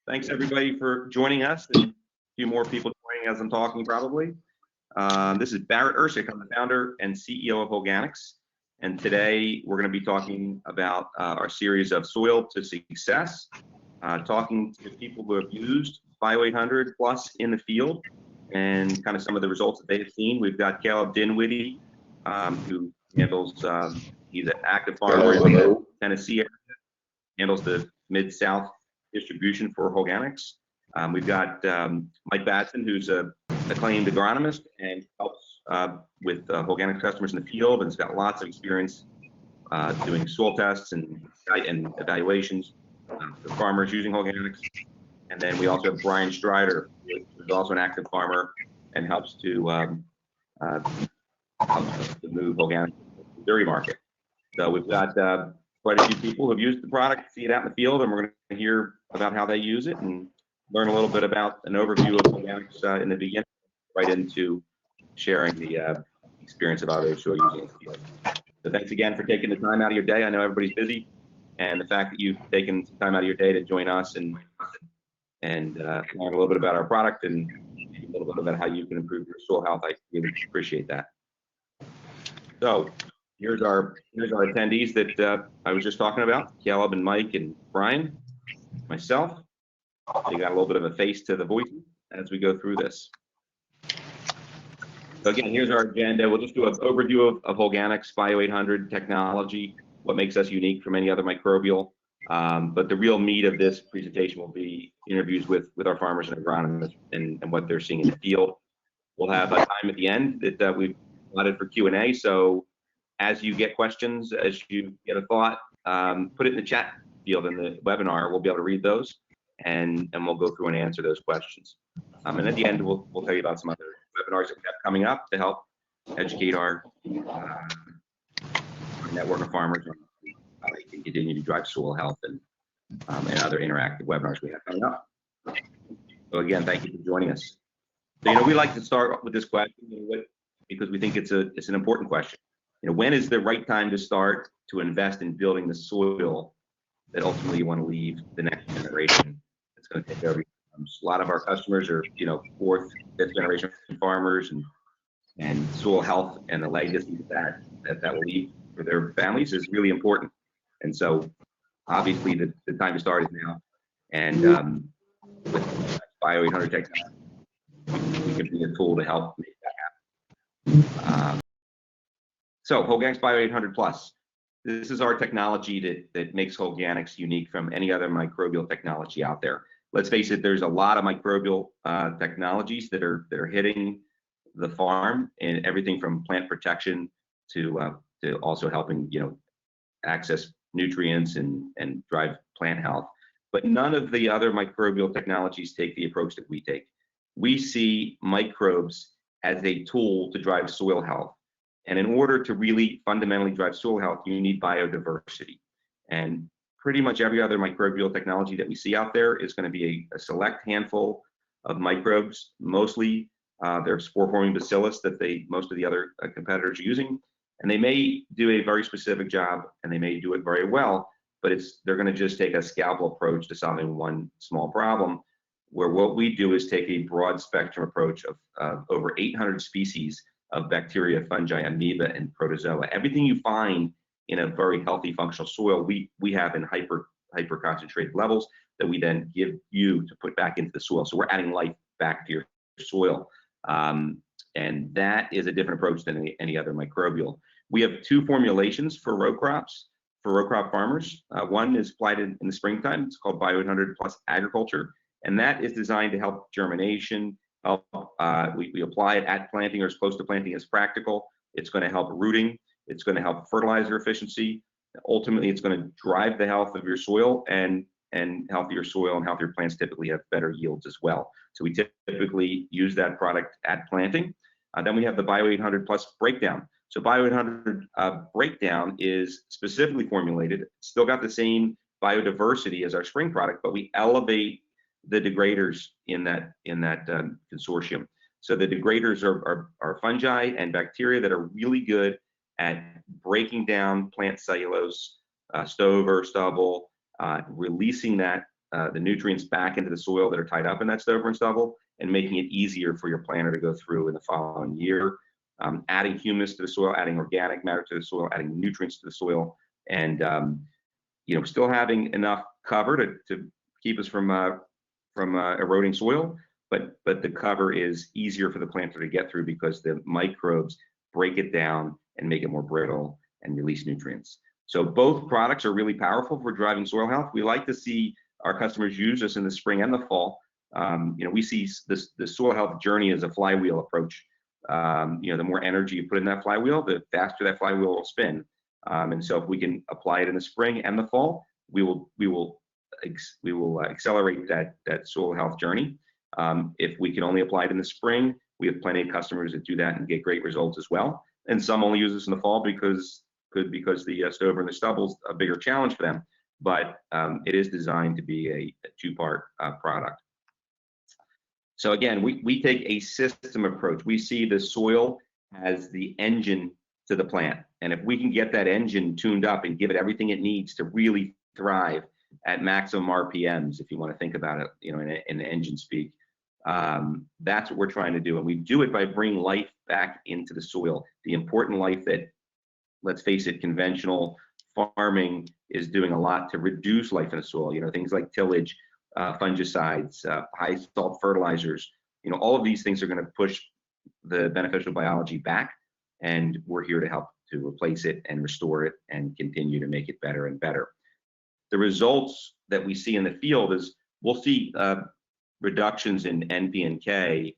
Thanks everybody for joining us, and a few more people joining as I'm talking probably. This is Barrett Ursick. I'm the founder and CEO of Holganix, and today we're going to be talking about our series of Soil to Success, talking to people who have used Bio 800 Plus in the field and kind of some of the results that they've seen. We've got Caleb Dinwiddie, who handles, he's an active farmer in the Tennessee area, handles the Mid-South distribution for Holganix. We've got Mike Batson, who's a acclaimed agronomist and helps with Holganix customers in the field, and has got lots of experience doing soil tests and evaluations for farmers using Holganix. And then we also have Brian Strider, who's also an active farmer and helps to move Holganix to the dairy market. So we've got quite a few people who have used the product, see it out in the field, and we're going to hear about how they use it and learn a little bit about an overview of Holganix in the beginning, right into sharing the experience of others who are using it in the field. So thanks again for taking the time out of your day. I know everybody's busy, and the fact that you've taken some time out of your day to join us and learn a little bit about our product and a little bit about how you can improve your soil health, I really appreciate that. So here's our attendees that I was just talking about: Caleb and Mike and Brian, myself. So you got a little bit of a face to the voice as we go through this. So again, here's our agenda. We'll just do an overview of Holganix Bio 800 technology, what makes us unique from any other microbial. But the real meat of this presentation will be interviews with our farmers and agronomists and what they're seeing in the field. We'll have a time at the end that we've allotted for Q&A. So as you get questions, as you get a thought, put it in the chat field in the webinar. We'll be able to read those, and we'll go through and answer those questions. And at the end, we'll tell you about some other webinars that we have coming up to help educate our network of farmers on how they can continue to drive soil health and other interactive webinars we have coming up. So again, thank you for joining us. So, we like to start with this question because we think it's an important question. When is the right time to start to invest in building the soil that ultimately you want to leave the next generation that's going to take over? A lot of our customers are, fourth, fifth generation farmers, and soil health and the legacy that will leave for their families is really important. And so, obviously, the time to start is now. And with Bio 800 technology, we can be a tool to help make that happen. So Holganix Bio 800 Plus. This is our technology that makes Holganix unique from any other microbial technology out there. Let's face it, there's a lot of microbial technologies that are hitting the farm, and everything from plant protection to also helping access nutrients and drive plant health. But none of the other microbial technologies take the approach that we take. We see microbes as a tool to drive soil health. And in order to really fundamentally drive soil health, you need biodiversity. And pretty much every other microbial technology that we see out there is going to be a select handful of microbes. Mostly they're spore-forming bacillus that most of the other competitors are using. And they may do a very specific job, and they may do it very well, but they're going to just take a scalpel approach to solving one small problem, where what we do is take a broad spectrum approach of over 800 species of bacteria, fungi, amoeba, and protozoa. Everything you find in a very healthy, functional soil, we have in hyper concentrated levels that we then give you to put back into the soil. So we're adding life back to your soil. And that is a different approach than any other microbial. We have two formulations for row crops, for row crop farmers. One is applied in the springtime. It's called Bio 800 Plus Agriculture. And that is designed to help germination. We apply it at planting or as close to planting as practical. It's going to help rooting. It's going to help fertilizer efficiency. Ultimately, it's going to drive the health of your soil, and healthier soil and healthier plants typically have better yields as well. So we typically use that product at planting. Then we have the Bio 800 Plus Breakdown. So Bio 800 Breakdown is specifically formulated. It's still got the same biodiversity as our spring product, but we elevate the degraders in that consortium. So the degraders are fungi and bacteria that are really good at breaking down plant cellulose, stover, stubble, releasing that the nutrients back into the soil that are tied up in that stover and stubble, and making it easier for your planter to go through in the following year. Adding humus to the soil, adding organic matter to the soil, adding nutrients to the soil, and still having enough cover to keep us from eroding soil, but the cover is easier for the planter to get through because the microbes break it down and make it more brittle and release nutrients. So both products are really powerful for driving soil health. We like to see our customers use this in the spring and the fall. We see the soil health journey as a flywheel approach. The more energy you put in that flywheel, the faster that flywheel will spin. And so if we can apply it in the spring and the fall, we will accelerate that soil health journey. If we can only apply it in the spring, we have plenty of customers that do that and get great results as well. And some only use this in the fall because the stover and the stubble is a bigger challenge for them. But it is designed to be a two-part product. So again, we take a system approach. We see the soil as the engine to the plant. And if we can get that engine tuned up and give it everything it needs to really thrive at maximum RPMs, if you want to think about it, in the engine speak, that's what we're trying to do. And we do it by bringing life back into the soil. The important life that, let's face it, conventional farming is doing a lot to reduce life in the soil. Things like tillage, fungicides, high salt fertilizers. All of these things are going to push the beneficial biology back, and we're here to help to replace it and restore it and continue to make it better and better. The results that we see in the field is we'll see reductions in NP and K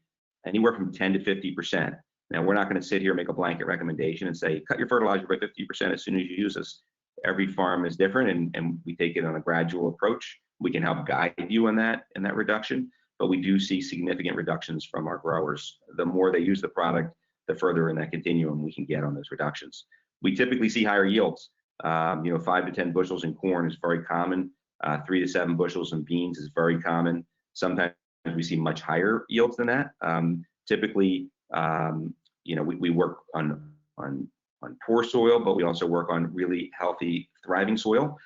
anywhere from 10 to 50%. Now, we're not going to sit here and make a blanket recommendation and say, cut your fertilizer by 50% as soon as you use this. Every farm is different, and we take it on a gradual approach. We can help guide you in that reduction, but we do see significant reductions from our growers. The more they use the product, the further in that continuum we can get on those reductions. We typically see higher yields. 5 to 10 bushels in corn is very common. 3 to 7 bushels in beans is very common. Sometimes we see much higher yields than that. Typically, we work on poor soil, but we also work on really healthy, thriving soil.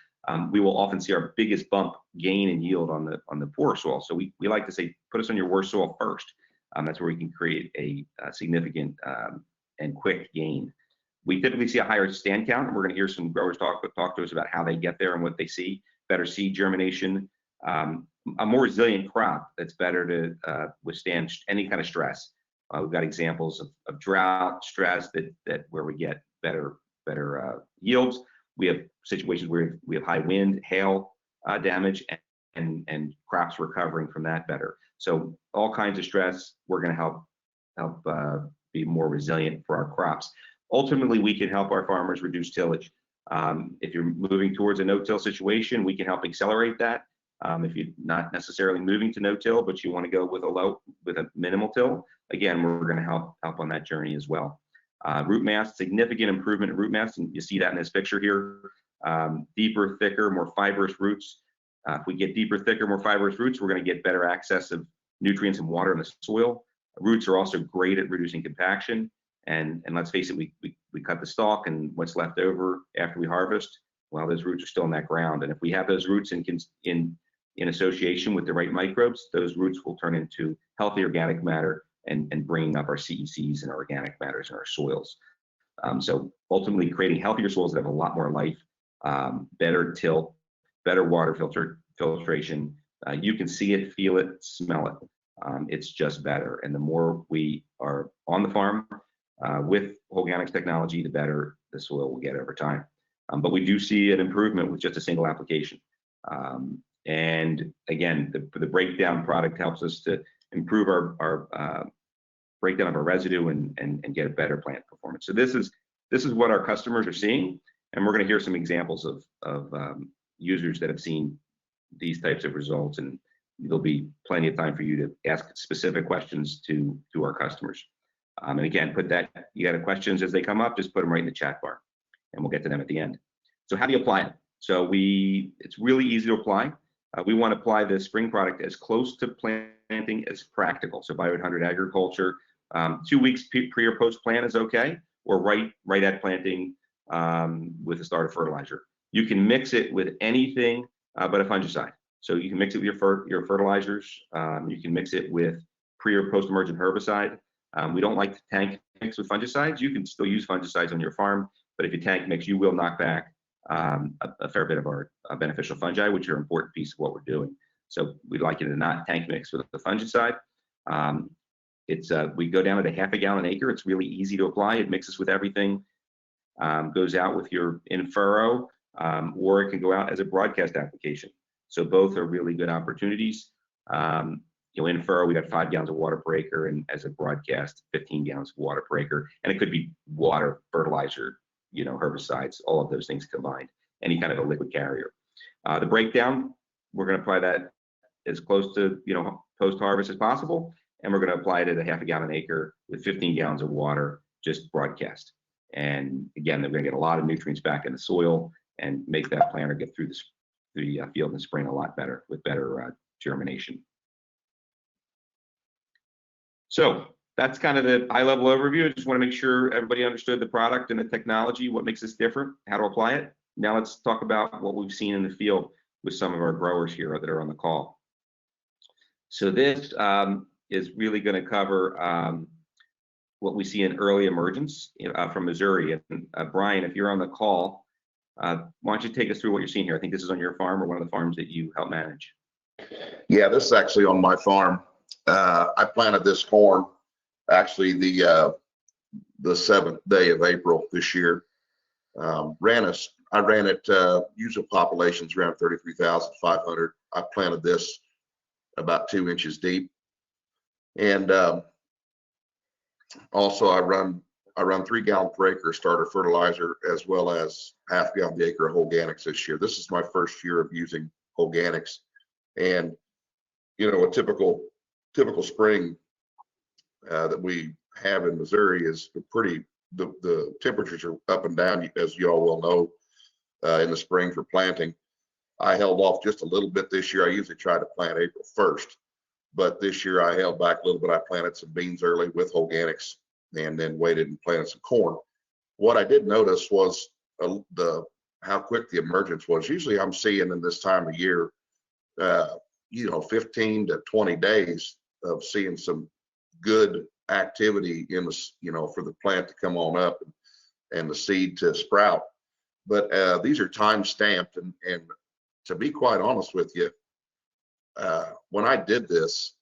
We will often see our biggest bump gain in yield on the poor soil. So we like to say, put us on your worst soil first. That's where we can create a significant and quick gain. We typically see a higher stand count, and we're going to hear some growers talk to us about how they get there and what they see. Better seed germination, a more resilient crop that's better to withstand any kind of stress. We've got examples of drought, stress that where we get better yields. We have situations where we have high wind, hail damage, and crops recovering from that better. So all kinds of stress, we're going to help be more resilient for our crops. Ultimately, we can help our farmers reduce tillage. If you're moving towards a no-till situation, we can help accelerate that. If you're not necessarily moving to no-till, but you want to go with a minimal till, again, we're going to help on that journey as well. Root mass, significant improvement in root mass, and you see that in this picture here. Deeper, thicker, more fibrous roots. If we get deeper, thicker, more fibrous roots, we're going to get better access of nutrients and water in the soil. Roots are also great at reducing compaction. And let's face it, we cut the stalk, and what's left over after we harvest, well, those roots are still in that ground. And if we have those roots in association with the right microbes, those roots will turn into healthy organic matter and bringing up our CECs and organic matters in our soils. So ultimately creating healthier soils that have a lot more life, better till, better water filtration. You can see it, feel it, smell it. It's just better. And the more we are on the farm with Holganix technology, the better the soil will get over time. But we do see an improvement with just a single application. And again, the breakdown product helps us to improve our breakdown of our residue and get a better plant performance. So this is what our customers are seeing, and we're going to hear some examples of users that have seen these types of results, and there'll be plenty of time for you to ask specific questions to our customers. And again, you got questions as they come up, just put them right in the chat bar, and we'll get to them at the end. So how do you apply it? So it's really easy to apply. We want to apply the spring product as close to planting as practical. So Bio 800 agriculture, 2 weeks pre or post plant is okay, or right at planting with the start of fertilizer. You can mix it with anything but a fungicide. So you can mix it with your fertilizers. You can mix it with pre or post-emergent herbicide. We don't like to tank mix with fungicides. You can still use fungicides on your farm, but if you tank mix, you will knock back a fair bit of our beneficial fungi, which are an important piece of what we're doing. So we'd like you to not tank mix with the fungicide. We go down at a half a gallon an acre. It's really easy to apply. It mixes with everything. Goes out with your in furrow, or it can go out as a broadcast application. So both are really good opportunities. In furrow, we got 5 gallons of water per acre, and as a broadcast, 15 gallons of water per acre. And it could be water, fertilizer, herbicides, all of those things combined, any kind of a liquid carrier. The breakdown, we're going to apply that as close to post-harvest as possible, and we're going to apply it at a half a gallon an acre with 15 gallons of water, just broadcast. And again, they're going to get a lot of nutrients back in the soil and make that planter get through the field in the spring a lot better with better germination. So that's kind of the high-level overview. I just want to make sure everybody understood the product and the technology, what makes this different, how to apply it. Now let's talk about what we've seen in the field with some of our growers here that are on the call. So this is really going to cover what we see in early emergence from Missouri. And Brian, if you're on the call, why don't you take us through what you're seeing here? I think this is on your farm or one of the farms that you help manage. Yeah, this is actually on my farm. I planted this corn actually the 7th day of April this year. I ran it usual populations around 33,500. I planted this about 2 inches deep, and also I run 3 gallon per acre starter fertilizer, as well as half gallon the acre of Holganix this year. This is my first year of using Holganix, and a typical spring that we have in Missouri is the temperatures are up and down, as you all well know, in the spring for planting. I held off just a little bit this year. I usually try to plant April 1st, but this year I held back a little bit. I planted some beans early with Holganix and then waited and planted some corn. What I did notice was how quick the emergence was. Usually I'm seeing in this time of year, 15 to 20 days of seeing some good activity in the, for the plant to come on up and the seed to sprout. But these are time stamped, and to be quite honest with you, when I did this,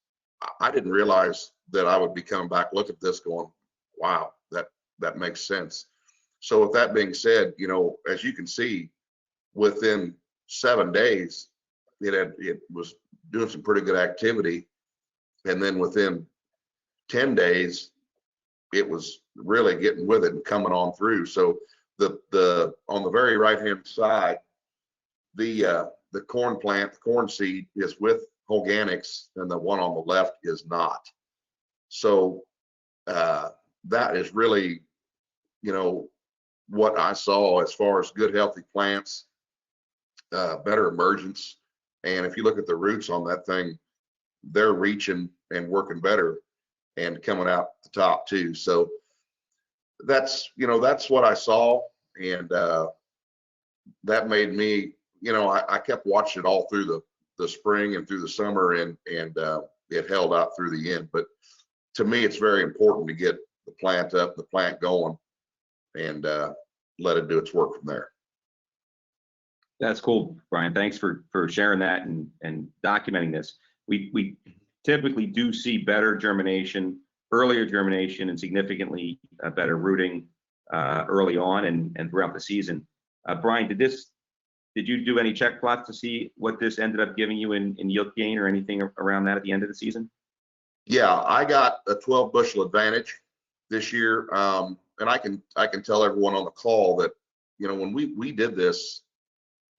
I didn't realize that I would be coming back, look at this going, wow, that makes sense. So with that being said, as you can see, within 7 days, it was doing some pretty good activity. And then within 10 days, it was really getting with it and coming on through. So the on the very right-hand side, the corn plant, the corn seed is with Holganix, and the one on the left is not. So that is really, what I saw as far as good, healthy plants, better emergence. And if you look at the roots on that thing, they're reaching and working better and coming out the top too. So that's what I saw, and that made me, I kept watching it all through the spring and through the summer, and it held out through the end. But to me, it's very important to get the plant up, the plant going, and let it do its work from there. That's cool, Brian. Thanks for sharing that and documenting this. We typically do see better germination, earlier germination, and significantly better rooting early on and throughout the season. Brian, did you do any check plots to see what this ended up giving you in yield gain or anything around that at the end of the season? Yeah, I got a 12 bushel advantage this year, and I can tell everyone on the call that when we did this,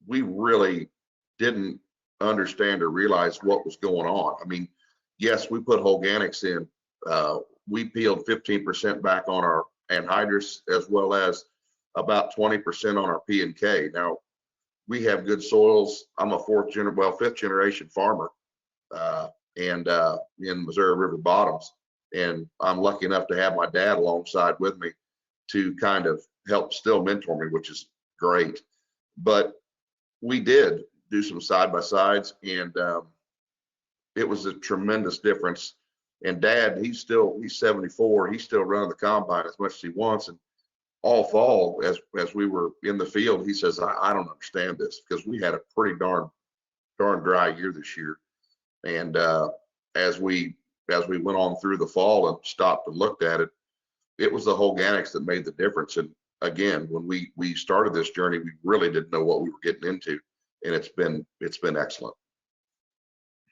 we really didn't understand or realize what was going on. I mean, yes, we put Holganix in. We peeled 15% back on our anhydrous, as well as about 20% on our P&K. Now, we have good soils. I'm a fifth generation farmer, and in Missouri River bottoms, and I'm lucky enough to have my dad alongside with me to kind of help still mentor me, which is great. But we did do some side by sides, and it was a tremendous difference. And Dad, he's 74. He's still running the combine as much as he wants. And all fall, as we were in the field, he says, I don't understand this, because we had a pretty darn dry year this year. And as we went on through the fall and stopped and looked at it, it was the Holganix that made the difference. And again, when we started this journey, we really didn't know what we were getting into, and it's been excellent.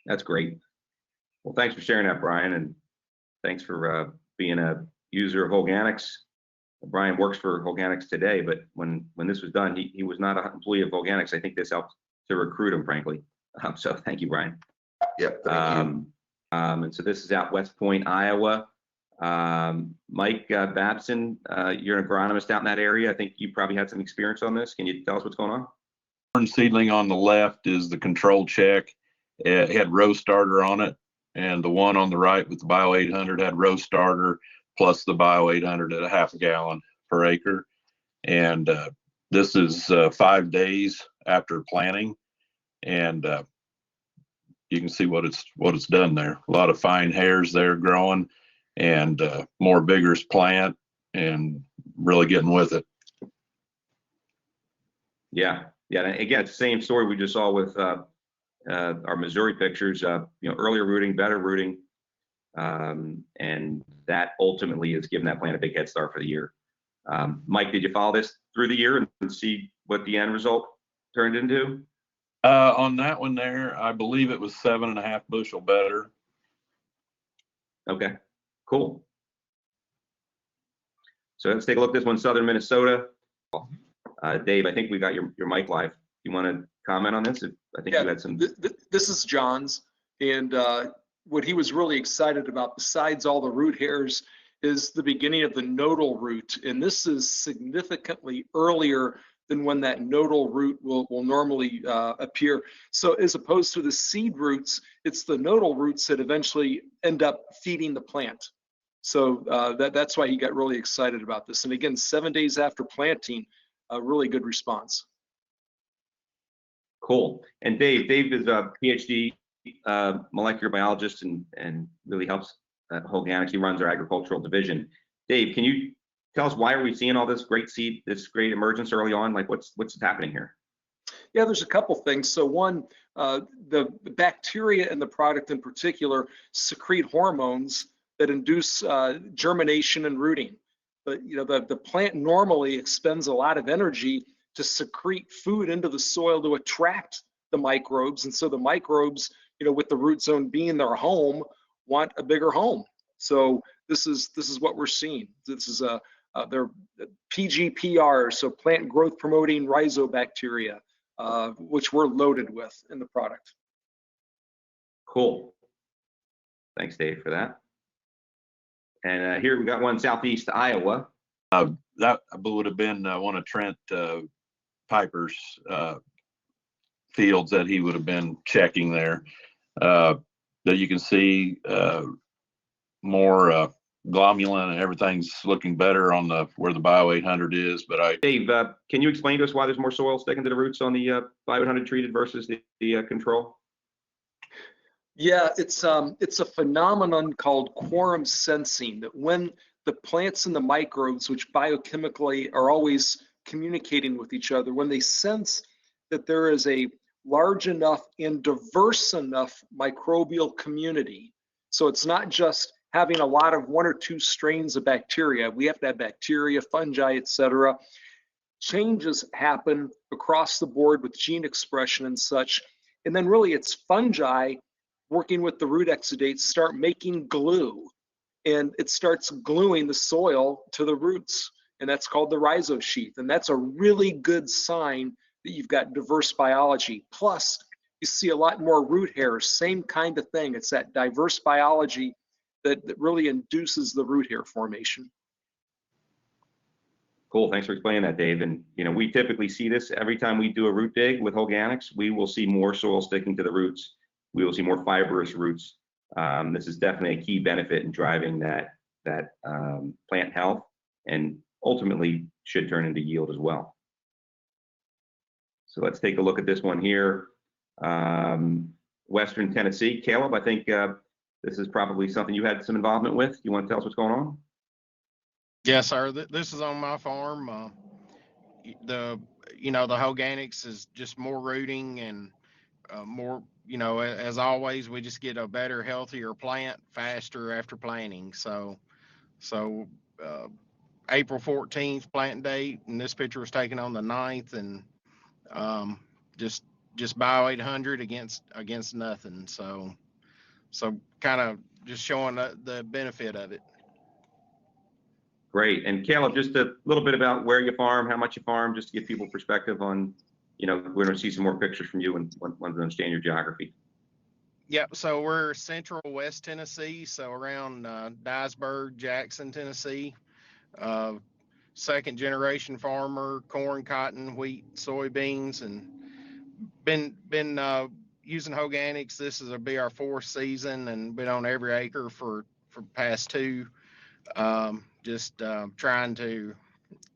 That's great. Well, thanks for sharing that, Brian, and thanks for being a user of Holganix. Brian works for Holganix today, but when this was done, he was not an employee of Holganix. I think this helped to recruit him, frankly. So thank you, Brian. Yep, thank you. And so this is out West Point, Iowa. Mike Babson, you're an agronomist out in that area. I think you probably had some experience on this. Can you tell us what's going on? Corn seedling on the left is the control check. It had row starter on it, and the one on the right with the Bio 800 had row starter plus the Bio 800 at a half a gallon per acre. And this is 5 days after planting, and you can see what it's done there. A lot of fine hairs there growing, and more vigorous plant, and really getting with it. Yeah. And again, it's the same story we just saw with our Missouri pictures. Earlier rooting, better rooting, and that ultimately has given that plant a big head start for the year. Mike, did you follow this through the year and see what the end result turned into? On that one there, I believe it was 7.5 bushel better. Okay, cool. So let's take a look at this one, Southern Minnesota. Dave, I think we got your mic live. You want to comment on this? I think you had some. This is John's, and what he was really excited about, besides all the root hairs, is the beginning of the nodal root, and this is significantly earlier than when that nodal root will normally appear. So as opposed to the seed roots, it's the nodal roots that eventually end up feeding the plant. So that's why he got really excited about this. And again, 7 days after planting, a really good response. Cool. And Dave is a PhD molecular biologist and really helps at Holganix. He runs our agricultural division. Dave, can you tell us why are we seeing all this great seed, this great emergence early on? Like what's happening here? Yeah, there's a couple things. So one, the bacteria in the product in particular secrete hormones that induce germination and rooting. But the plant normally expends a lot of energy to secrete food into the soil to attract the microbes, and so the microbes, with the root zone being their home, want a bigger home. So this is what we're seeing. This is they're PGPR, so plant growth promoting rhizobacteria, which we're loaded with in the product. Cool. Thanks, Dave, for that. And here we got one Southeast Iowa. That would have been one of Trent Piper's fields that he would have been checking there. That you can see more glomalin, and everything's looking better on where the Bio 800 is. But Dave, can you explain to us why there's more soil sticking to the roots on the Bio 800 treated versus the control? Yeah, it's a phenomenon called quorum sensing, that when the plants and the microbes, which biochemically are always communicating with each other, when they sense that there is a large enough and diverse enough microbial community, so it's not just having a lot of 1 or 2 strains of bacteria. We have to have bacteria, fungi, etc. Changes happen across the board with gene expression and such, and then really it's fungi working with the root exudates start making glue, and it starts gluing the soil to the roots, and that's called the rhizosheath. And that's a really good sign that you've got diverse biology. Plus, you see a lot more root hairs, same kind of thing. It's that diverse biology that really induces the root hair formation. Cool, thanks for explaining that, Dave. And we typically see this every time we do a root dig with Holganix. We will see more soil sticking to the roots. We will see more fibrous roots. This is definitely a key benefit in driving that plant health, and ultimately should turn into yield as well. So let's take a look at this one here. Western Tennessee. Caleb, I think this is probably something you had some involvement with. You want to tell us what's going on? Yes, sir. This is on my farm. The Holganix is just more rooting and more. As always, we just get a better, healthier plant faster after planting. So April 14th plant date, and this picture was taken on the 9th, and just Bio 800 against nothing. So kind of just showing the benefit of it. Great. And Caleb, just a little bit about where you farm, how much you farm, just to give people perspective on, we're going to see some more pictures from you and want to understand your geography. Yep. So we're central West Tennessee, so around Dyersburg, Jackson, Tennessee. Second generation farmer, corn, cotton, wheat, soybeans, and been using Holganix. This is be our 4th season, and been on every acre for past 2.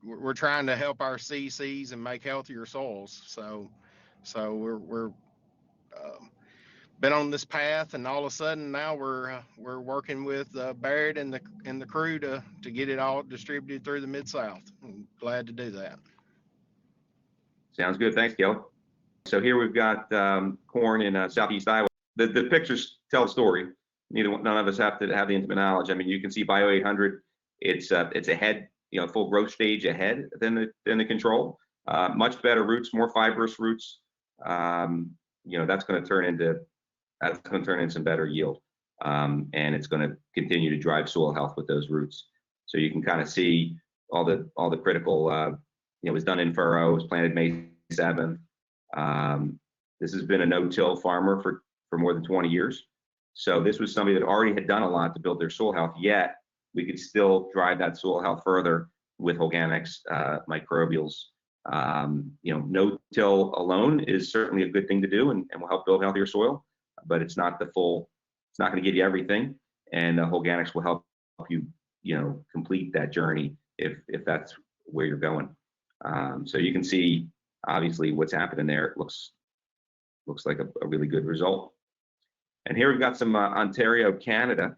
We're trying to help our CCs and make healthier soils. So we're been on this path, and all of a sudden now we're working with Barrett and the crew to get it all distributed through the Mid-South. I'm glad to do that. Sounds good. Thanks, Caleb. So here we've got corn in southeast Iowa. The pictures tell a story. None of us have to have the intimate knowledge. I mean, you can see Bio 800. It's ahead, full growth stage ahead than the control. Much better roots, more fibrous roots. That's going to turn into some better yield, and it's going to continue to drive soil health with those roots. So you can kind of see all the critical. It was done in furrow. It was planted May 7th. This has been a no-till farmer for more than 20 years. So this was somebody that already had done a lot to build their soil health, yet we could still drive that soil health further with Holganix microbials. No-till alone is certainly a good thing to do and will help build healthier soil, but it's not going to give you everything. And Holganix will help you, complete that journey if that's where you're going. So you can see obviously what's happening there. It looks like a really good result. And here we've got some Ontario, Canada.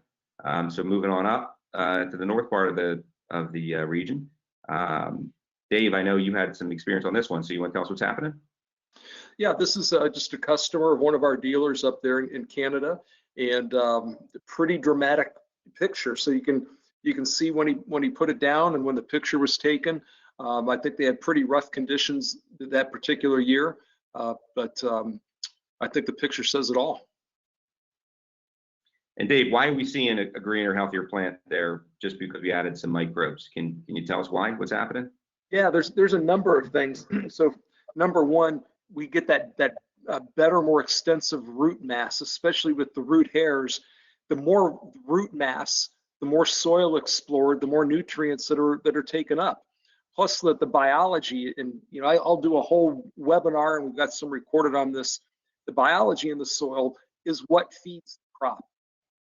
So moving on up to the north part of the region. Dave, I know you had some experience on this one, so you want to tell us what's happening? Yeah, this is just a customer of one of our dealers up there in Canada, and pretty dramatic picture. So you can see when he put it down and when the picture was taken. I think they had pretty rough conditions that particular year, but I think the picture says it all. And Dave, why are we seeing a greener, healthier plant there? Just because we added some microbes? Can you tell us why? What's happening? Yeah, there's a number of things. So number one, we get that better, more extensive root mass, especially with the root hairs. The more root mass, the more soil explored, the more nutrients that are taken up. Plus the biology, and I'll do a whole webinar, and we've got some recorded on this. The biology in the soil is what feeds the crop.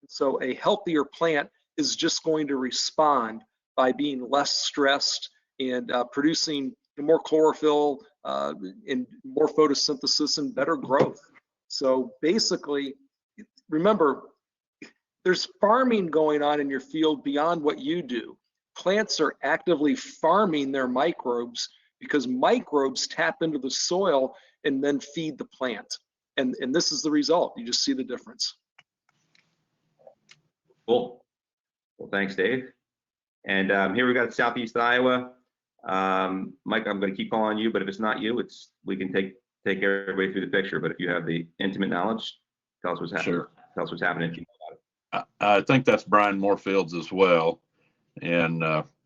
So a healthier plant is just going to respond by being less stressed and producing more chlorophyll and more photosynthesis and better growth. So basically, remember, there's farming going on in your field beyond what you do. Plants are actively farming their microbes because microbes tap into the soil and then feed the plant. And this is the result. You just see the difference. Cool. Well, thanks, Dave. And here we got Southeast Iowa. Mike, I'm going to keep calling you, but if it's not you, we can take everybody through the picture. But if you have the intimate knowledge, tell us what's happening. Sure. Tell us what's happening if you know about it. I think that's Brian Moorfields as well, and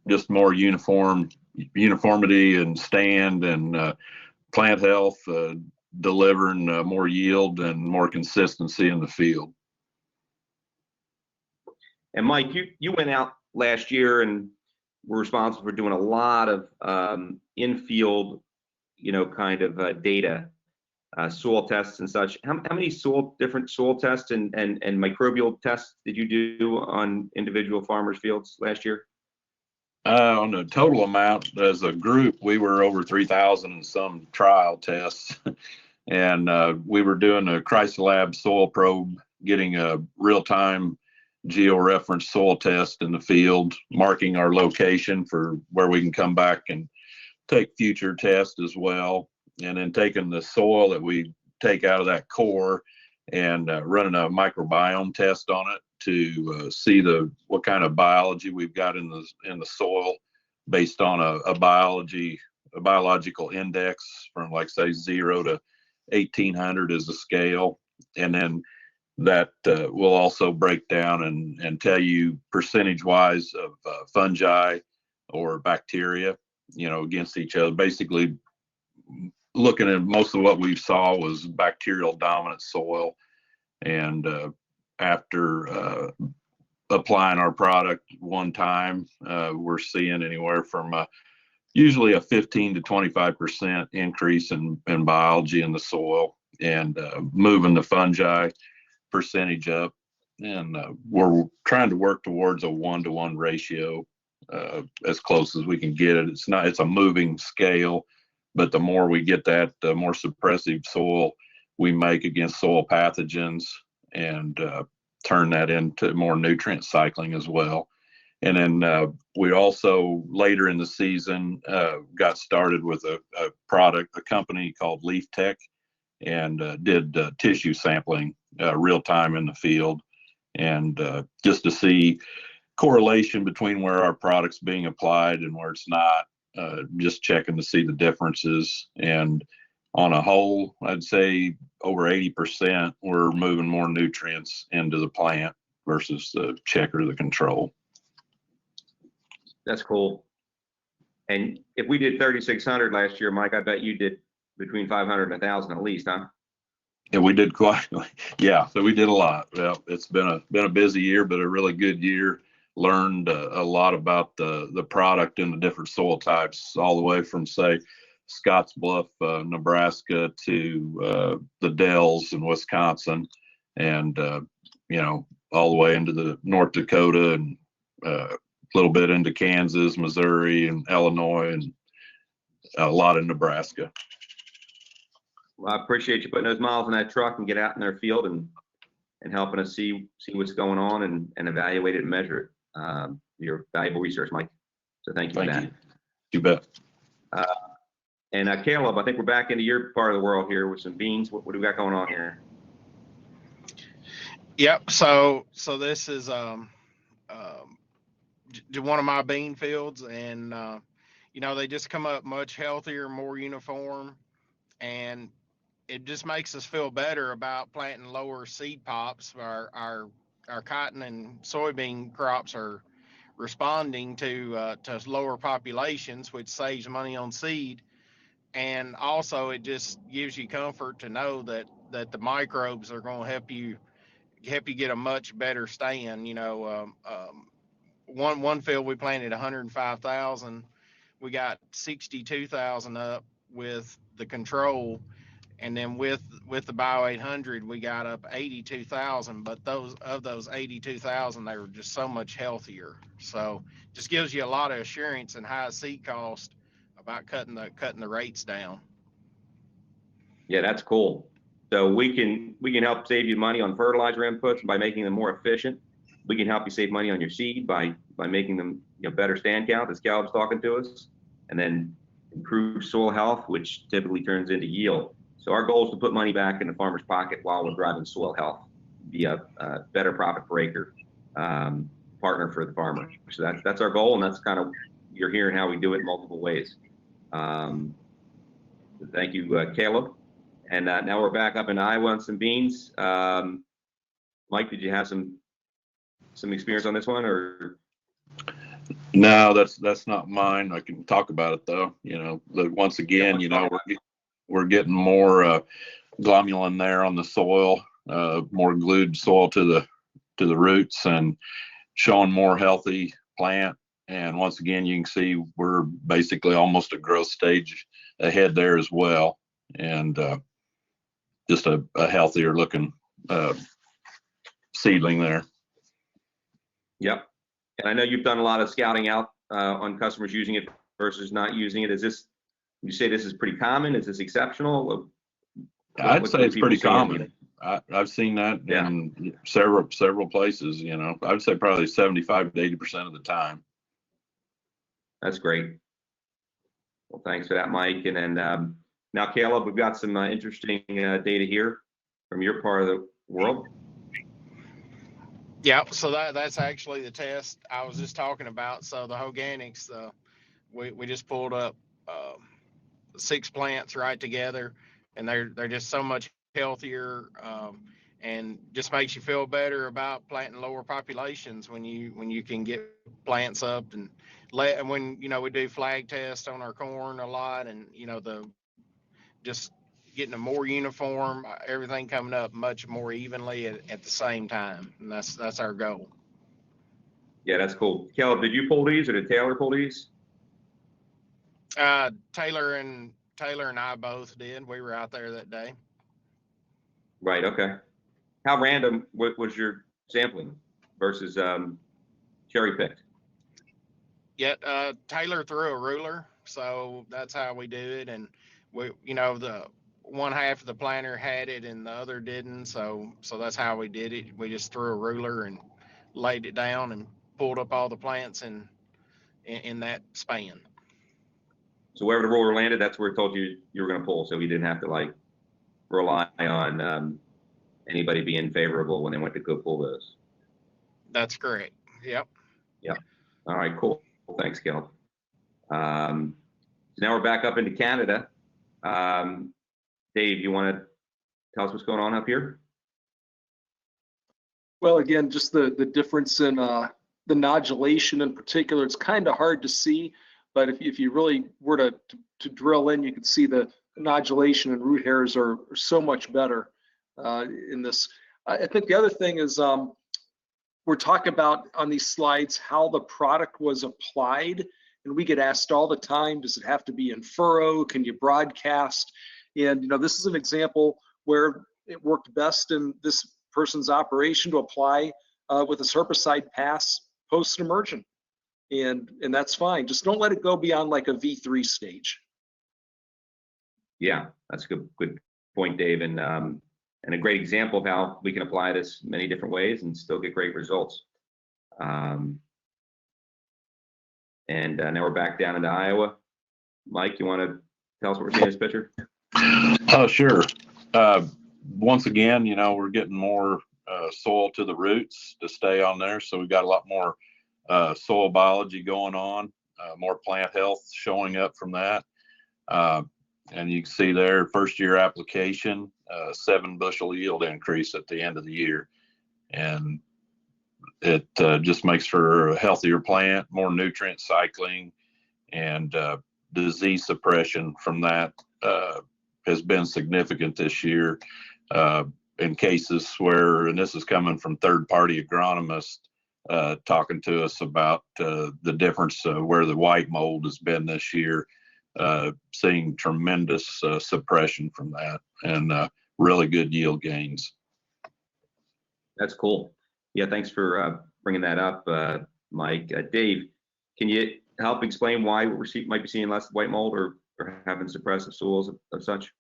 just more uniformity and stand and plant health, delivering more yield and more consistency in the field. And Mike, you went out last year and were responsible for doing a lot of in-field, data, soil tests and such. How many different soil tests and microbial tests did you do on individual farmers' fields last year? On the total amount as a group, we were over 3,000 and some trial tests. And we were doing a Chrysolab soil probe, getting a real-time georeference soil test in the field, marking our location for where we can come back and take future tests as well. And then taking the soil that we take out of that core and running a microbiome test on it to see what kind of biology we've got in the soil based on a biological index from, like, say 0 to 1800 is the scale. And then that will also break down and tell you percentage wise of fungi or bacteria, against each other. Basically, looking at most of what we saw was bacterial dominant soil. And after applying our product one time, we're seeing anywhere from usually a 15 to 25% increase in biology in the soil, and moving the fungi percentage up. And we're trying to work towards a 1-to-1 ratio, as close as we can get it. It's a moving scale, but the more we get that, the more suppressive soil we make against soil pathogens, and turn that into more nutrient cycling as well. And then we also, later in the season, got started with a company called Leaf Tech, and did tissue sampling real time in the field, and just to see correlation between where our product's being applied and where it's not, just checking to see the differences. And on a whole, I'd say over 80% we're moving more nutrients into the plant versus the check or the control. That's cool. And if we did 3,600 last year, Mike, I bet you did between 500 and 1,000 at least, huh? Yeah, we did quite. Yeah, so we did a lot. Well, it's been a busy year, but a really good year. Learned a lot about the product and the different soil types, all the way from, say, Scottsbluff, Nebraska, to the Dells in Wisconsin, and all the way into the North Dakota, and a little bit into Kansas, Missouri, and Illinois, and a lot in Nebraska. Well, I appreciate you putting those miles in that truck and get out in their field and helping us see what's going on and evaluate it and measure it. Your valuable research, Mike. So thank you for that. You bet. And Caleb, I think we're back into your part of the world here with some beans. What do we got going on here? Yep. So this is one of my bean fields, and they just come up much healthier, more uniform, and it just makes us feel better about planting lower seed pops. Our cotton and soybean crops are responding to lower populations, which saves money on seed. And also, it just gives you comfort to know that the microbes are going to help you get a much better stand. One field we planted 105,000, we got 62,000 up with the control, and then with the Bio 800 we got up 82,000. But those 82,000, they were just so much healthier. So just gives you a lot of assurance and high seed cost about cutting the rates down. Yeah, that's cool. So we can help save you money on fertilizer inputs by making them more efficient. We can help you save money on your seed by making them better stand count, as Caleb's talking to us, and then improve soil health, which typically turns into yield. So our goal is to put money back in the farmer's pocket while we're driving soil health, be a better profit per acre partner for the farmer. So that's our goal, and that's kind of, you're hearing how we do it in multiple ways. Thank you, Caleb. And now we're back up in Iowa on some beans. Mike, did you have some experience on this one, or? No, that's not mine. I can talk about it though. Once again, we're getting more glomalin there on the soil, more glued soil to the roots, and showing more healthy plant. And once again, you can see we're basically almost a growth stage ahead there as well, and just a healthier looking seedling there. Yep. And I know you've done a lot of scouting out on customers using it versus not using it. Would you say this is pretty common? Is this exceptional? I'd say it's pretty people saying, common. I've seen that Yeah. in several places, you know. I would say probably 75 to 80% of the time. That's great. Well, thanks for that, Mike. And then now, Caleb, we've got some interesting data here from your part of the world. Yeah, so that's actually the test I was just talking about. So the Holganix, we just pulled up 6 plants right together, and they're just so much healthier, and just makes you feel better about planting lower populations when you can get plants up and when we do flag tests on our corn a lot, and the just getting a more uniform, everything coming up much more evenly at the same time, and that's our goal. Yeah, that's cool. Caleb, did you pull these or did Taylor pull these? Taylor and I both did. We were out there that day. Right. Okay. How random was your sampling versus cherry picked? Yeah, Taylor threw a ruler, so that's how we do it. And the one half of the planter had it and the other didn't, so that's how we did it. We just threw a ruler and laid it down and pulled up all the plants in that span. So wherever the ruler landed, that's where it told you were going to pull. So we didn't have to like rely on anybody being favorable when they went to go pull those. That's correct. Yep. Yeah. All right. Cool. Well, thanks, Caleb. So now we're back up into Canada. Dave, you want to tell us what's going on up here? Well, again, just the difference in the nodulation in particular, it's kind of hard to see, but if you really were to drill in, you can see the nodulation and root hairs are so much better in this. I think the other thing is we're talking about on these slides how the product was applied, and we get asked all the time, does it have to be in furrow? Can you broadcast? And this is an example where it worked best in this person's operation to apply with this herbicide pass post-emergent, and that's fine. Just don't let it go beyond like a V3 stage. Yeah, that's a good point, Dave, and a great example of how we can apply this many different ways and still get great results. And now we're back down into Iowa. Mike, you want to tell us what we're seeing in this picture? Oh, sure. Once again, we're getting more soil to the roots to stay on there. So we've got a lot more soil biology going on, more plant health showing up from that. And you can see there, first year application, 7 bushel yield increase at the end of the year. And it just makes for a healthier plant, more nutrient cycling, and disease suppression from that has been significant this year in cases where, and this is coming from third-party agronomists talking to us about the difference where the white mold has been this year, seeing tremendous suppression from that and really good yield gains. That's cool. Yeah, thanks for bringing that up, Mike. Dave, can you help explain why we might be seeing less white mold or having suppressive soils of such?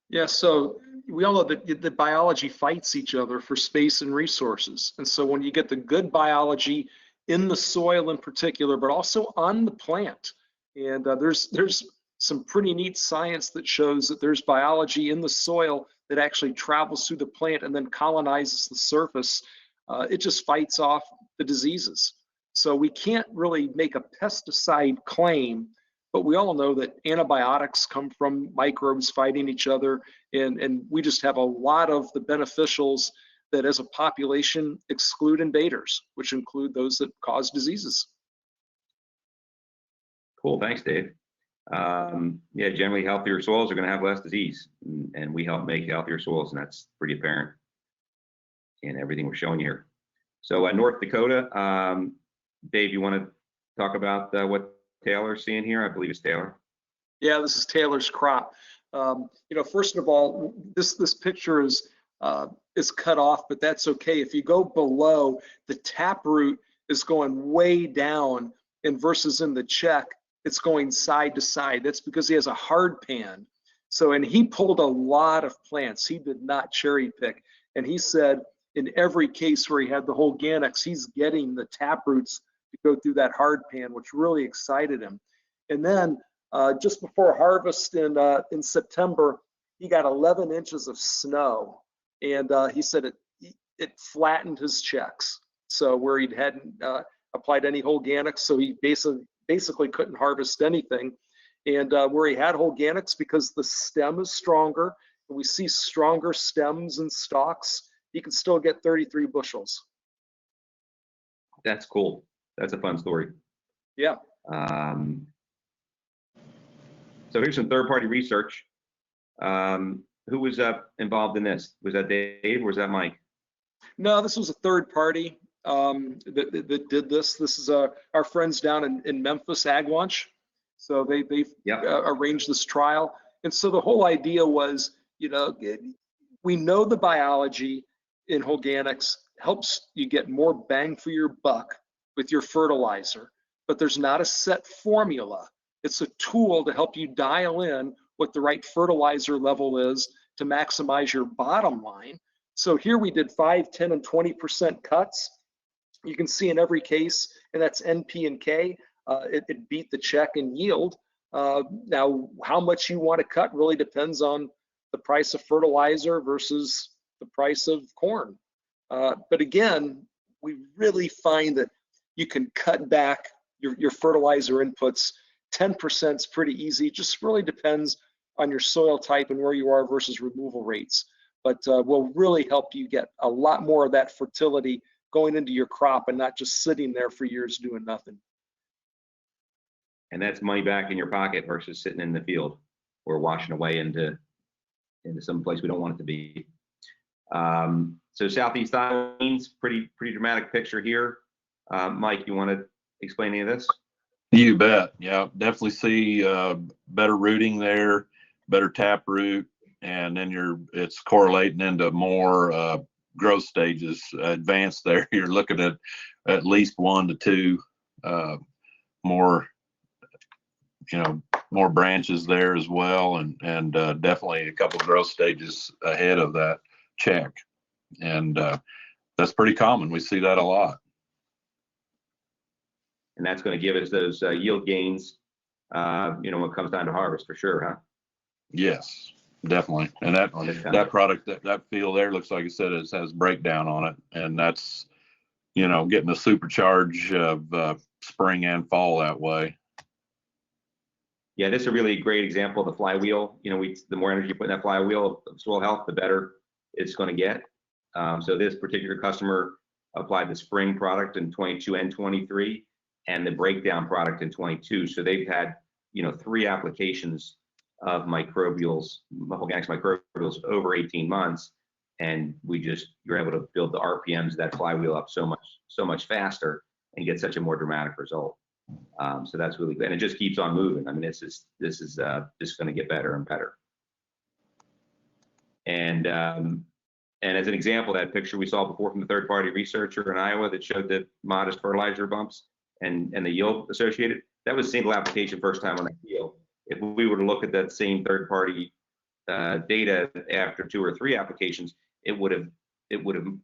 Yeah, so we all know that the biology fights each other for space and resources. And so when you get the good biology in the soil in particular, but also on the plant, and there's some pretty neat science that shows that there's biology in the soil that actually travels through the plant and then colonizes the surface. It just fights off the diseases. So we can't really make a pesticide claim, but we all know that antibiotics come from microbes fighting each other, and we just have a lot of the beneficials that as a population exclude invaders, which include those that cause diseases. Cool, thanks, Dave. Yeah, generally healthier soils are going to have less disease, and we help make healthier soils, and that's pretty apparent in everything we're showing here. So North Dakota, Dave, you want to talk about what Taylor's seeing here? I believe it's Taylor. Yeah, this is Taylor's crop. First of all, this picture is cut off, but that's okay. If you go below, the taproot is going way down, and versus in the check, it's going side to side. That's because he has a hard pan. So, and he pulled a lot of plants. He did not cherry pick. And he said in every case where he had the Holganix, he's getting the tap roots to go through that hard pan, which really excited him. And then just before harvest in September, he got 11 inches of snow. And he said it flattened his checks. So where he hadn't applied any Holganix, so he basically couldn't harvest anything. And where he had Holganix, because the stem is stronger, and we see stronger stems and stalks, he can still get 33 bushels. That's cool. That's a fun story. Yeah. So here's some third-party research. Who was involved in this? Was that Dave or was that Mike? No, this was a third party that did this. This is our friends down in Memphis, Ag Launch. So they've arranged this trial. And so the whole idea was, we know the biology in Holganix helps you get more bang for your buck with your fertilizer, but there's not a set formula. It's a tool to help you dial in what the right fertilizer level is to maximize your bottom line. So here we did 5, 10, and 20% cuts. You can see in every case, and that's NP and K, it beat the check in yield. Now, how much you want to cut really depends on the price of fertilizer versus the price of corn. But again, we really find that you can cut back your fertilizer inputs. 10% is pretty easy. It just really depends on your soil type and where you are versus removal rates. But will really help you get a lot more of that fertility going into your crop and not just sitting there for years doing nothing. And that's money back in your pocket versus sitting in the field or washing away into some place we don't want it to be. So Southeast Iowa means pretty dramatic picture here. Mike, you want to explain any of this? You bet. Yeah, definitely see better rooting there, better tap root, and then it's correlating into more growth stages advanced there. You're looking at least 1 to 2 more, more branches there as well, and definitely a couple growth stages ahead of that check. And that's pretty common. We see that a lot. And that's going to give us those yield gains, when it comes down to harvest for sure, huh? Yes, definitely. And that product, that field there looks like I said, it has breakdown on it. And that's, getting the supercharge of spring and fall that way. Yeah, this is a really great example of the flywheel. The more energy you put in that flywheel of soil health, the better it's going to get. So this particular customer applied the spring product in 22 and 23 and the breakdown product in 22. So they've had, 3 applications of Holganix microbials over 18 months. And you're able to build the RPMs of that flywheel up so much faster and get such a more dramatic result. So that's really good. And it just keeps on moving. I mean, this is just going to get better and better. And as an example, that picture we saw before from the third-party researcher in Iowa that showed the modest fertilizer bumps and the yield associated, that was single application first time on that field. If we were to look at that same third-party data after 2 or 3 applications, it would have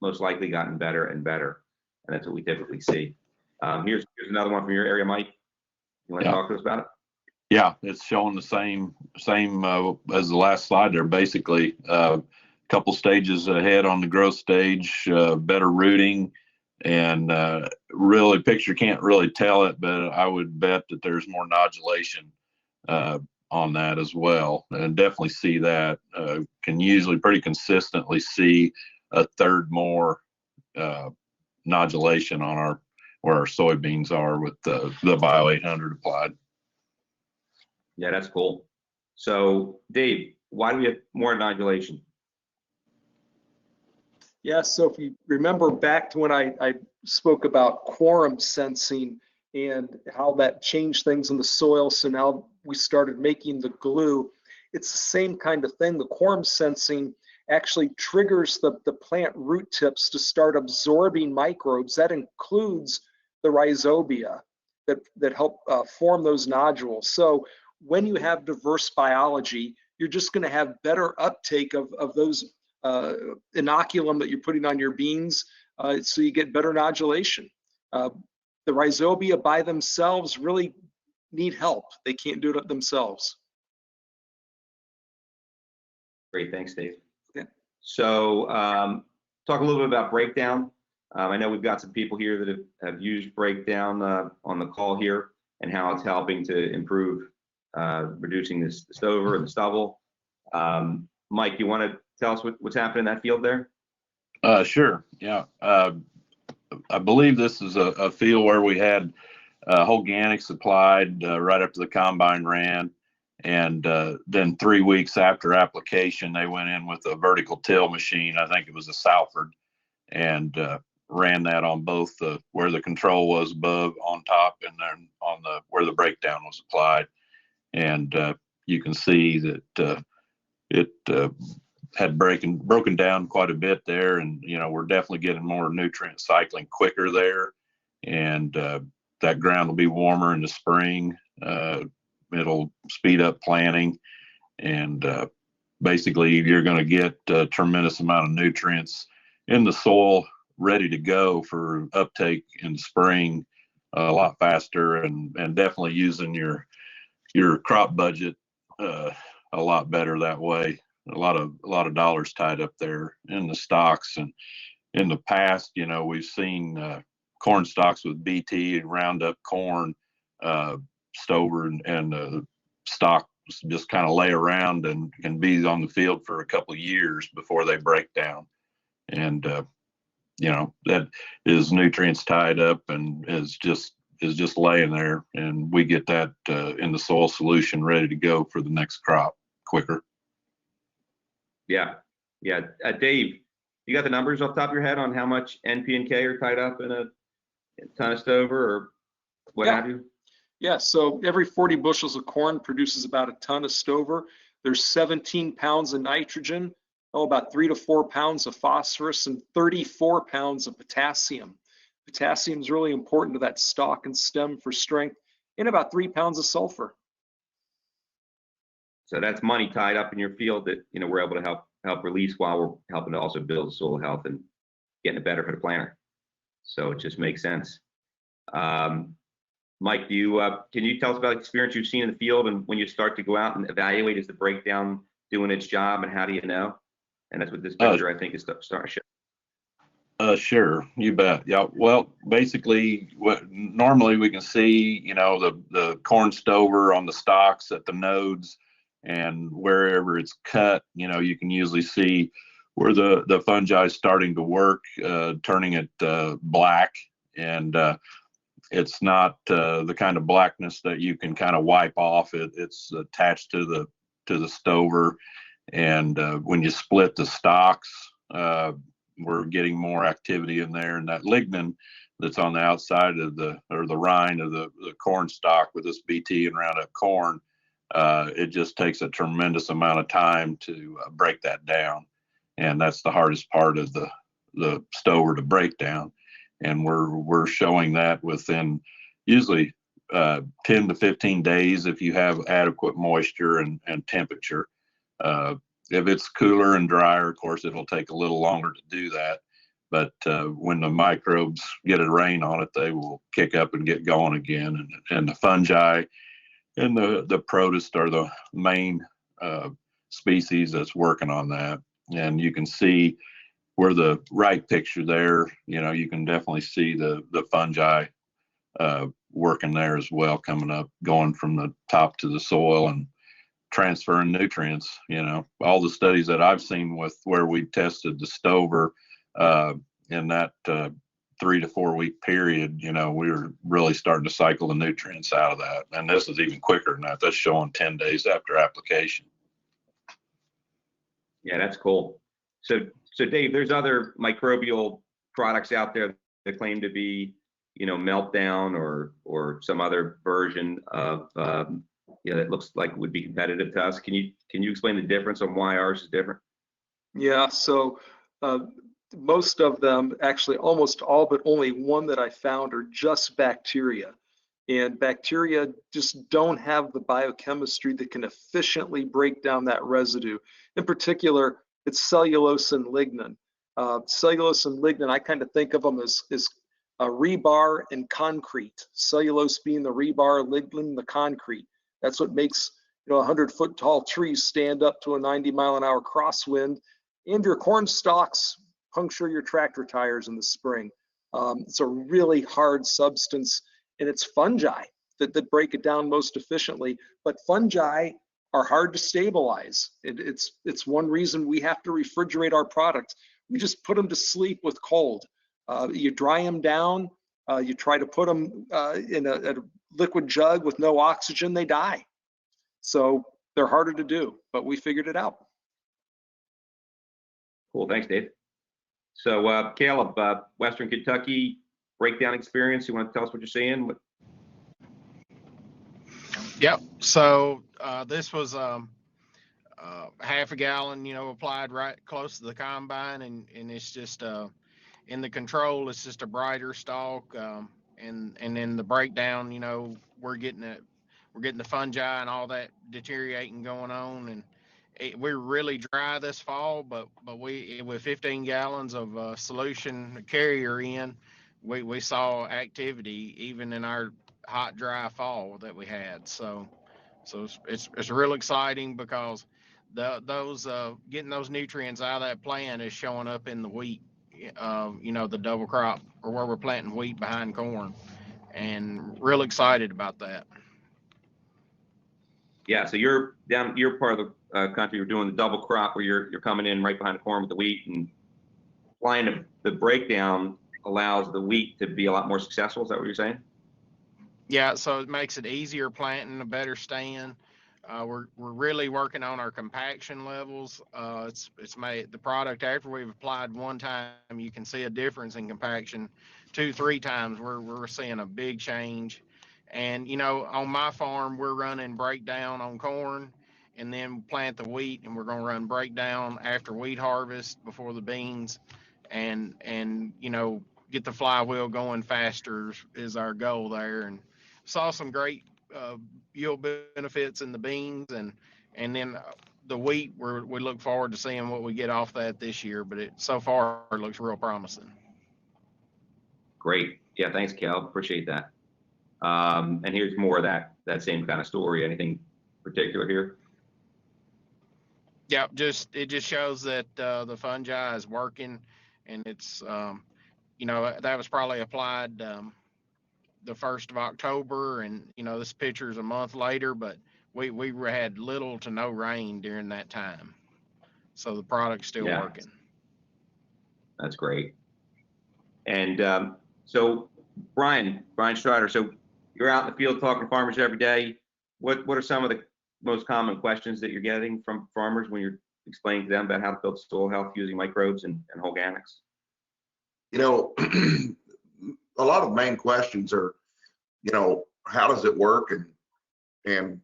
most likely gotten better and better, and that's what we typically see. Here's another one from your area, Mike. You want to talk to us about it? Yeah, it's showing the same as the last slide there. Basically, couple stages ahead on the growth stage, better rooting, and really picture can't really tell it, but I would bet that there's more nodulation on that as well, and definitely see that. Can usually pretty consistently see a third more nodulation on where our soybeans are with the Bio 800 applied. Yeah, that's cool. So Dave, why do we have more nodulation? Yeah, so if you remember back to when I spoke about quorum sensing and how that changed things in the soil, so now we started making the glue. It's the same kind of thing. The quorum sensing actually triggers the plant root tips to start absorbing microbes. That includes the rhizobia that help form those nodules. So when you have diverse biology, you're just going to have better uptake of those inoculum that you're putting on your beans, so you get better nodulation. The rhizobia by themselves really need help. They can't do it themselves. Great, thanks, Dave. Yeah. So talk a little bit about breakdown. I know we've got some people here that have used breakdown on the call here, and how it's helping to improve reducing the stover and the stubble. Mike, you want to tell us what's happening in that field there? Sure. Yeah. I believe this is a field where we had Holganix applied right after the combine ran. And then 3 weeks after application, they went in with a vertical till machine. I think it was a Salford, and ran that on both where the control was above on top, and then on where the breakdown was applied. And you can see that it had broken down quite a bit there, and we're definitely getting more nutrient cycling quicker there, and that ground will be warmer in the spring. It'll speed up planting, and basically you're going to get a tremendous amount of nutrients in the soil ready to go for uptake in the spring a lot faster, and definitely using your crop budget a lot better that way. A lot of dollars tied up there in the stocks. And in the past, we've seen corn stalks with BT and Roundup corn stover and stock just kind of lay around and can be on the field for a couple of years before they break down. And that is nutrients tied up and is just laying there, and we get that in the soil solution ready to go for the next crop quicker. Yeah. Dave, you got the numbers off the top of your head on how much NP and K are tied up in a ton of stover or what have you? Yeah, so every 40 bushels of corn produces about a ton of stover. There's 17 pounds of nitrogen, about 3 to 4 pounds of phosphorus, and 34 pounds of potassium. Potassium is really important to that stalk and stem for strength, and about 3 pounds of sulfur. So that's money tied up in your field that we're able to help release while we're helping to also build soil health and getting it better for the planter. So it just makes sense. Mike, can you tell us about the experience you've seen in the field, and when you start to go out and evaluate, is the breakdown doing its job, and how do you know? And that's what this picture I think is starting to show. Sure, you bet. Yeah, well, basically, what normally we can see, the corn stover on the stalks at the nodes, and wherever it's cut, you can usually see where the fungi is starting to work, turning it black, and it's not the kind of blackness that you can kind of wipe off. It's attached to the stover, and when you split the stalks, we're getting more activity in there, and that lignin that's on the outside of the rind of the corn stalk with this BT and Roundup corn, it just takes a tremendous amount of time to break that down, and that's the hardest part of the stover to break down. And we're showing that within usually 10 to 15 days if you have adequate moisture and temperature. If it's cooler and drier, of course, it'll take a little longer to do that. But when the microbes get a rain on it, they will kick up and get going again. And the fungi and the protist are the main species that's working on that. And you can see where the right picture there, you can definitely see the fungi working there as well, coming up, going from the top to the soil and transferring nutrients. All the studies that I've seen with where we tested the stover in that 3 to 4 week period, we were really starting to cycle the nutrients out of that. And this is even quicker than that. That's showing 10 days after application. Yeah, that's cool. So Dave, there's other microbial products out there that claim to be, Meltdown or some other version of, that looks like would be competitive to us. Can you explain the difference on why ours is different? Yeah, so most of them, actually almost all, but only one that I found, are just bacteria. And bacteria just don't have the biochemistry that can efficiently break down that residue. In particular, it's cellulose and lignin. Cellulose and lignin, I kind of think of them as rebar and concrete. Cellulose being the rebar, lignin the concrete. That's what makes, you know, 100-foot tall trees stand up to a 90-mile-an-hour crosswind, and your corn stalks puncture your tractor tires in the spring. It's a really hard substance, and it's fungi that break it down most efficiently. But fungi are hard to stabilize. It's one reason we have to refrigerate our products. We just put them to sleep with cold. You dry them down, you try to put them in a liquid jug with no oxygen, they die. So they're harder to do, but we figured it out. Cool, thanks, Dave. So Caleb, Western Kentucky breakdown experience, you want to tell us what you're seeing? Yep. So this was half a gallon, you know, applied right close to the combine, and it's just in the control, it's just a brighter stalk, and then the breakdown, you know, we're getting the fungi and all that deteriorating going on, and we're really dry this fall, but we, with 15 gallons of solution carrier in, we saw activity even in our hot, dry fall that we had. So it's real exciting because those getting those nutrients out of that plant is showing up in the wheat, you know, the double crop, or where we're planting wheat behind corn, and real excited about that. Yeah, so you're part of the country, you're doing the double crop where you're coming in right behind the corn with the wheat, and applying the breakdown allows the wheat to be a lot more successful. Is that what you're saying? Yeah, so it makes it easier planting, a better stand. We're really working on our compaction levels. It's made the product, after we've applied one time, you can see a difference in compaction. 2-3 times we're seeing a big change. And you know, on my farm we're running breakdown on corn, and then plant the wheat, and we're going to run breakdown after wheat harvest before the beans, and you know, get the flywheel going faster is our goal there. And saw some great yield benefits in the beans, and then the wheat, we look forward to seeing what we get off that this year, but so far it looks real promising. Great. Yeah, thanks, Cal. Appreciate that. And here's more of that same kind of story. Anything particular here? Yeah, it just shows that the fungi is working, and it's you know, that was probably applied the 1st of October, and you know, this picture's a month later, but we had little to no rain during that time, so the product's still working. That's great. And so Brian Strider, so you're out in the field talking to farmers every day. What are some of the most common questions that you're getting from farmers when you're explaining to them about how to build soil health using microbes and Holganix? You know, a lot of main questions are, you know, how does it work, and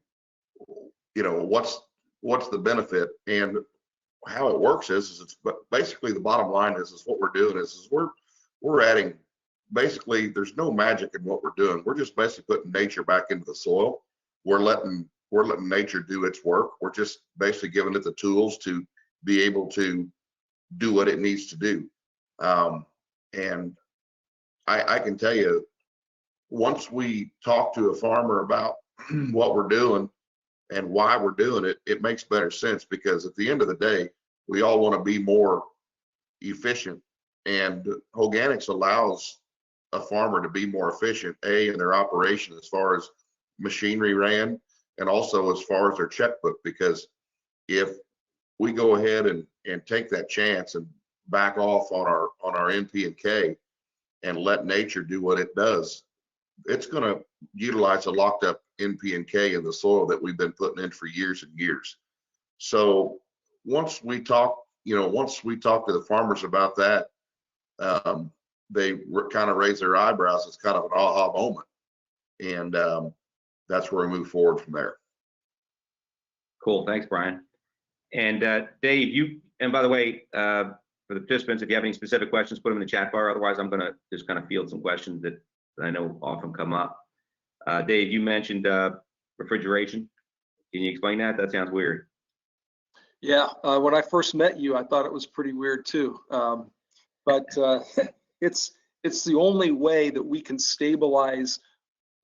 you know, what's the benefit, and how it works is it's, but basically the bottom line is what we're doing is we're adding, basically there's no magic in what we're doing. We're just basically putting nature back into the soil. We're letting nature do its work. We're just basically giving it the tools to be able to do what it needs to do. And I can tell you, once we talk to a farmer about what we're doing and why we're doing it, it makes better sense, because at the end of the day, we all want to be more efficient, and Holganix allows a farmer to be more efficient, in their operation as far as machinery ran, and also as far as their checkbook, because if we go ahead and take that chance and back off on our NP and K and let nature do what it does, it's going to utilize a locked up NP and K in the soil that we've been putting in for years and years. So once we talk to the farmers about that, they kind of raise their eyebrows. It's kind of an aha moment, and that's where we move forward from there. Cool, thanks, Brian. And Dave, and by the way, for the participants, if you have any specific questions, put them in the chat bar. Otherwise, I'm going to just kind of field some questions that I know often come up. Dave, you mentioned refrigeration. Can you explain that? That sounds weird. Yeah, when I first met you, I thought it was pretty weird too. But it's the only way that we can stabilize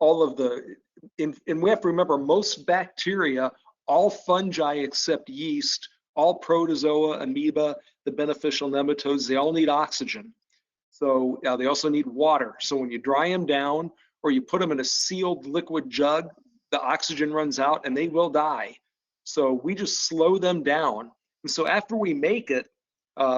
all of the, and we have to remember most bacteria, all fungi except yeast, all protozoa, amoeba, the beneficial nematodes, they all need oxygen. So they also need water. So when you dry them down or you put them in a sealed liquid jug, the oxygen runs out and they will die. So we just slow them down. And so after we make it,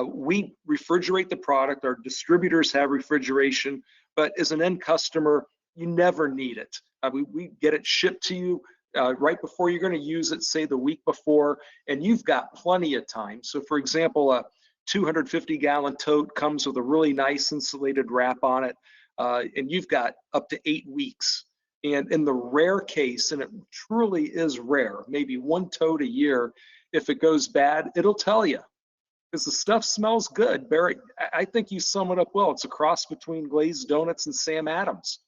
we refrigerate the product. Our distributors have refrigeration, but as an end customer, you never need it. We get it shipped to you right before you're going to use it, say the week before, and you've got plenty of time. So for example, a 250-gallon tote comes with a really nice insulated wrap on it, and you've got up to 8 weeks. And in the rare case, and it truly is rare, maybe one tote a year, if it goes bad, it'll tell you because the stuff smells good. Barry, I think you sum it up well. It's a cross between glazed donuts and Sam Adams.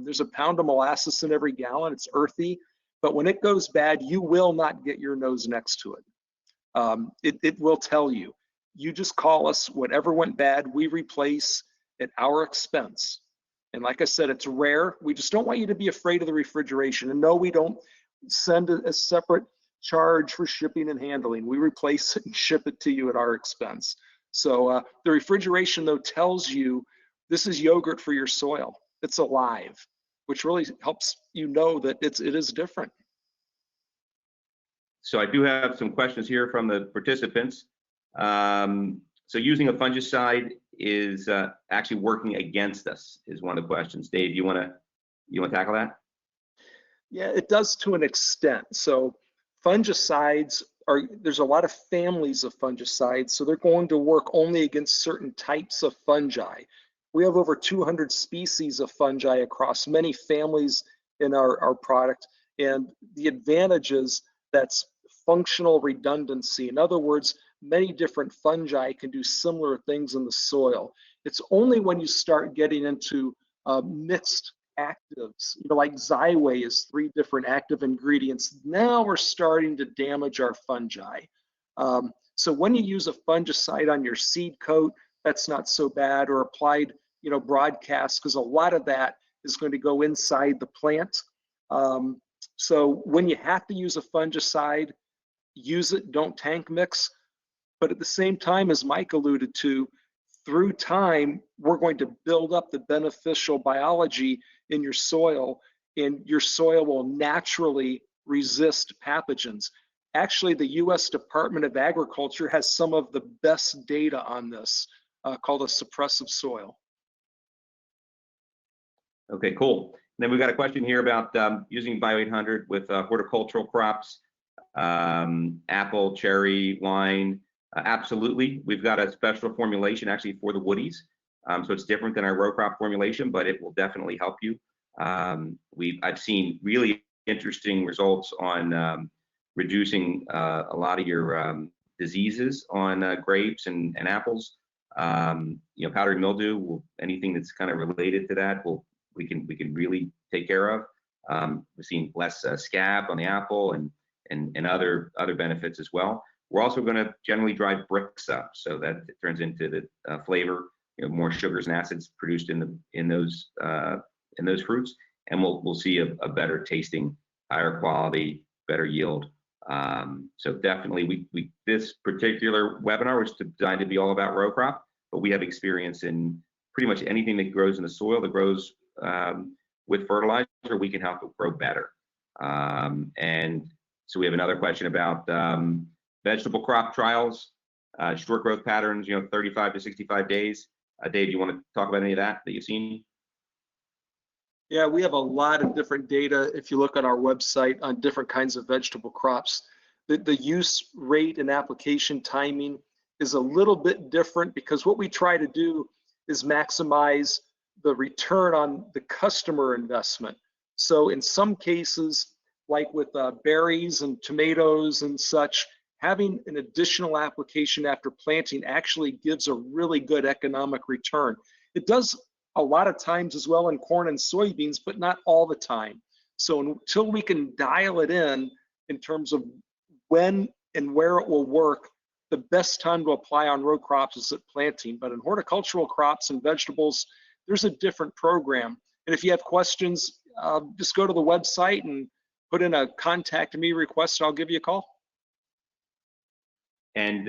There's a pound of molasses in every gallon. It's earthy, but when it goes bad, you will not get your nose next to it. It will tell you. You just call us, whatever went bad, we replace at our expense. And like I said, it's rare. We just don't want you to be afraid of the refrigeration. And no, we don't send a separate charge for shipping and handling. We replace it and ship it to you at our expense. So the refrigeration, though, tells you this is yogurt for your soil. It's alive, which really helps you know that it is different. So I do have some questions here from the participants. So using a fungicide is actually working against us is one of the questions. Dave, you want to tackle that? Yeah, it does to an extent. So fungicides there's a lot of families of fungicides, so they're going to work only against certain types of fungi. We have over 200 species of fungi across many families in our product, and the advantage is that's functional redundancy. In other words, many different fungi can do similar things in the soil. It's only when you start getting into mixed actives, like Xyway is 3 different active ingredients. Now we're starting to damage our fungi. So when you use a fungicide on your seed coat, that's not so bad, or applied, broadcast, because a lot of that is going to go inside the plant. So when you have to use a fungicide, use it, don't tank mix. But at the same time, as Mike alluded to, through time, we're going to build up the beneficial biology in your soil, and your soil will naturally resist pathogens. Actually, the U.S. Department of Agriculture has some of the best data on this, called a suppressive soil. Okay, cool. And then we've got a question here about using Bio 800 with horticultural crops, apple, cherry, wine. Absolutely. We've got a special formulation actually for the woodies. So it's different than our row crop formulation, but it will definitely help you. I've seen really interesting results on reducing a lot of your diseases on grapes and apples. Powdery mildew, anything that's kind of related to that, we can really take care of. We've seen less scab on the apple and other benefits as well. We're also going to generally drive bricks up, so that it turns into the flavor, more sugars and acids produced in those fruits, and we'll see a better tasting, higher quality, better yield. So definitely, this particular webinar was designed to be all about row crop, but we have experience in pretty much anything that grows in the soil that grows with fertilizer. We can help it grow better. And so we have another question about vegetable crop trials, short growth patterns, 35 to 65 days. Dave, you want to talk about any of that you've seen? Yeah, we have a lot of different data. If you look on our website on different kinds of vegetable crops, the use rate and application timing is a little bit different, because what we try to do is maximize the return on the customer investment. So in some cases, like with berries and tomatoes and such, having an additional application after planting actually gives a really good economic return. It does a lot of times as well in corn and soybeans, but not all the time. So until we can dial it in terms of when and where it will work, the best time to apply on row crops is at planting. But in horticultural crops and vegetables, there's a different program. And if you have questions, just go to the website and put in a contact me request, and I'll give you a call. And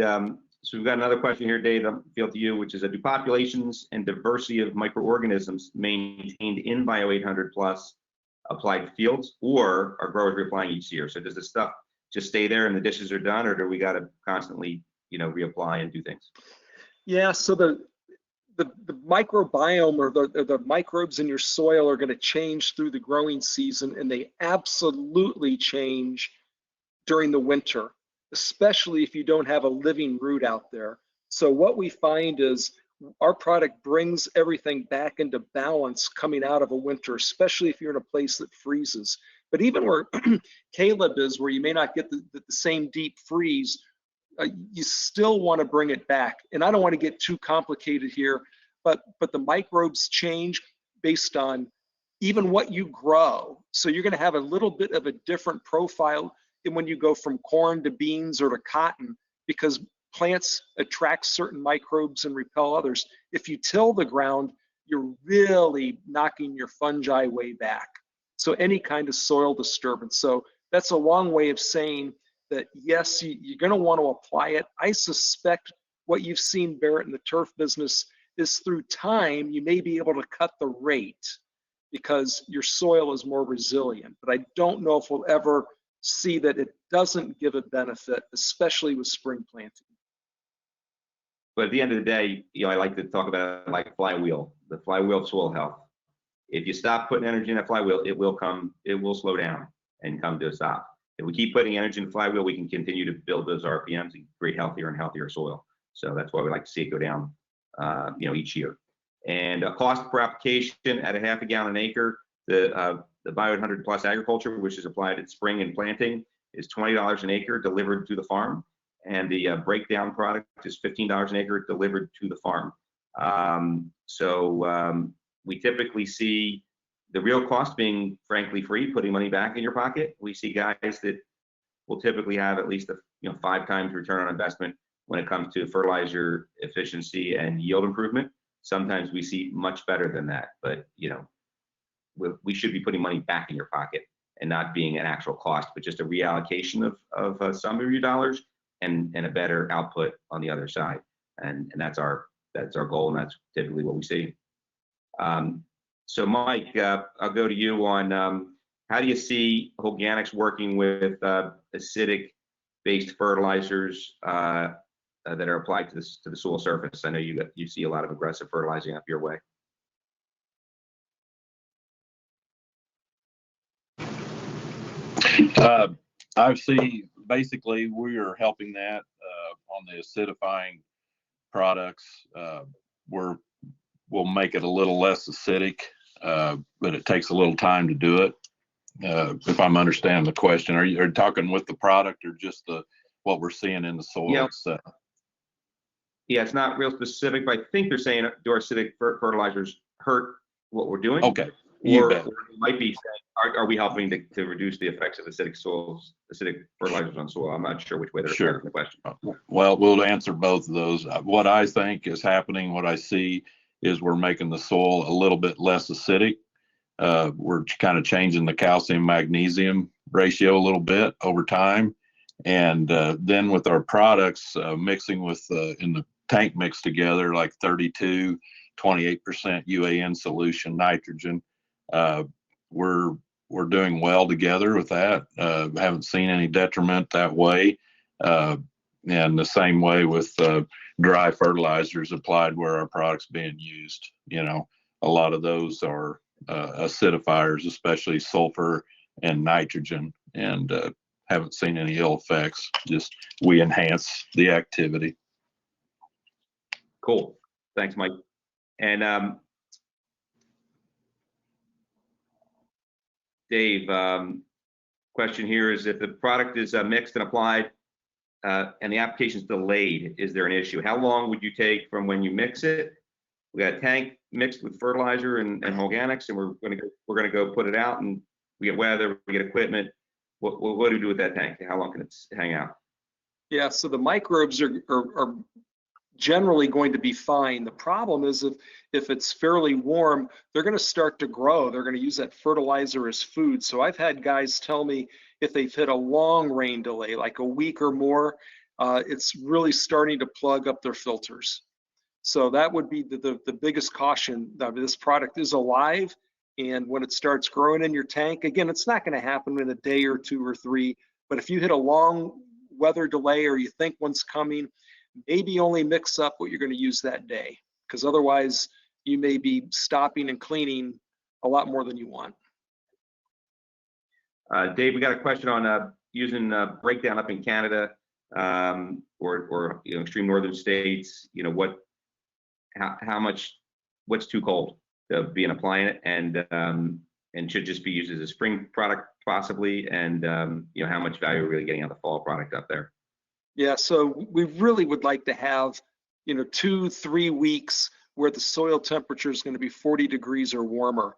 so we've got another question here, Dave, I'll field to you, which is, do populations and diversity of microorganisms maintained in Bio 800 Plus applied to fields, or are growers reapplying each year? So does the stuff just stay there and the dishes are done, or do we got to constantly, reapply and do things? Yeah, so the microbiome or the microbes in your soil are going to change through the growing season, and they absolutely change during the winter, especially if you don't have a living root out there. So what we find is our product brings everything back into balance coming out of a winter, especially if you're in a place that freezes. But even where Caleb is, where you may not get the same deep freeze, you still want to bring it back. And I don't want to get too complicated here, but the microbes change based on even what you grow. So you're going to have a little bit of a different profile when you go from corn to beans or to cotton, because plants attract certain microbes and repel others. If you till the ground, you're really knocking your fungi way back. So any kind of soil disturbance. So that's a long way of saying that, yes, you're going to want to apply it. I suspect what you've seen, Barrett, in the turf business is through time, you may be able to cut the rate because your soil is more resilient. But I don't know if we'll ever see that it doesn't give a benefit, especially with spring planting. But at the end of the day, I like to talk about it like flywheel, the flywheel of soil health. If you stop putting energy in that flywheel, it will slow down and come to a stop. If we keep putting energy in the flywheel, we can continue to build those RPMs and create healthier and healthier soil. So that's why we like to see it go down, each year. And cost per application at a half a gallon an acre, the Bio 800 Plus agriculture, which is applied at spring and planting, is $20 an acre delivered to the farm. And the breakdown product is $15 an acre delivered to the farm. We typically see the real cost being frankly free, putting money back in your pocket. We see guys that will typically have at least 5 times return on investment when it comes to fertilizer efficiency and yield improvement. Sometimes we see much better than that, but we should be putting money back in your pocket and not being an actual cost, but just a reallocation of some of your dollars and a better output on the other side. And that's our goal, and that's typically what we see. So Mike, I'll go to you on how do you see Holganix working with acidic-based fertilizers that are applied to the soil surface? I know you see a lot of aggressive fertilizing up your way. I see basically we are helping that on the acidifying products. We'll make it a little less acidic, but it takes a little time to do it. If I'm understanding the question, are you talking with the product or just what we're seeing in the soil itself? Yeah, it's not real specific, but I think they're saying, do our acidic fertilizers hurt what we're doing? Okay. Or it might be saying, are we helping to reduce the effects of acidic fertilizers on soil? I'm not sure which way they're asking the question. Well, we'll answer both of those. What I think is happening, what I see is we're making the soil a little bit less acidic. We're kind of changing the calcium magnesium ratio a little bit over time. And then with our products mixing with in the tank mix together, like 32, 28% UAN solution nitrogen, we're doing well together with that. Haven't seen any detriment that way. And the same way with dry fertilizers applied where our product's being used. A lot of those are acidifiers, especially sulfur and nitrogen, and haven't seen any ill effects. Just we enhance the activity. Cool. Thanks, Mike. And Dave, question here is, if the product is mixed and applied and the application is delayed, is there an issue? How long would you take from when you mix it we got a tank mixed with fertilizer and Holganix, and we're gonna go put it out, and we get weather, we get equipment. What do we do with that tank? How long can it hang out? Yeah, so the microbes are generally going to be fine. The problem is if it's fairly warm, they're going to start to grow. They're going to use that fertilizer as food. So I've had guys tell me if they've hit a long rain delay, like a week or more, it's really starting to plug up their filters. So that would be the biggest caution. This product is alive, and when it starts growing in your tank, again, it's not going to happen in a day or 2 or 3, but if you hit a long weather delay or you think one's coming, maybe only mix up what you're going to use that day, because otherwise you may be stopping and cleaning a lot more than you want. Dave, we got a question on using breakdown up in Canada, or extreme northern states. How much, what's too cold to be applying it, and should just be used as a spring product possibly, and how much value are we really getting out of the fall product up there? Yeah, so we really would like to have 2-3 weeks where the soil temperature is going to be 40 degrees or warmer.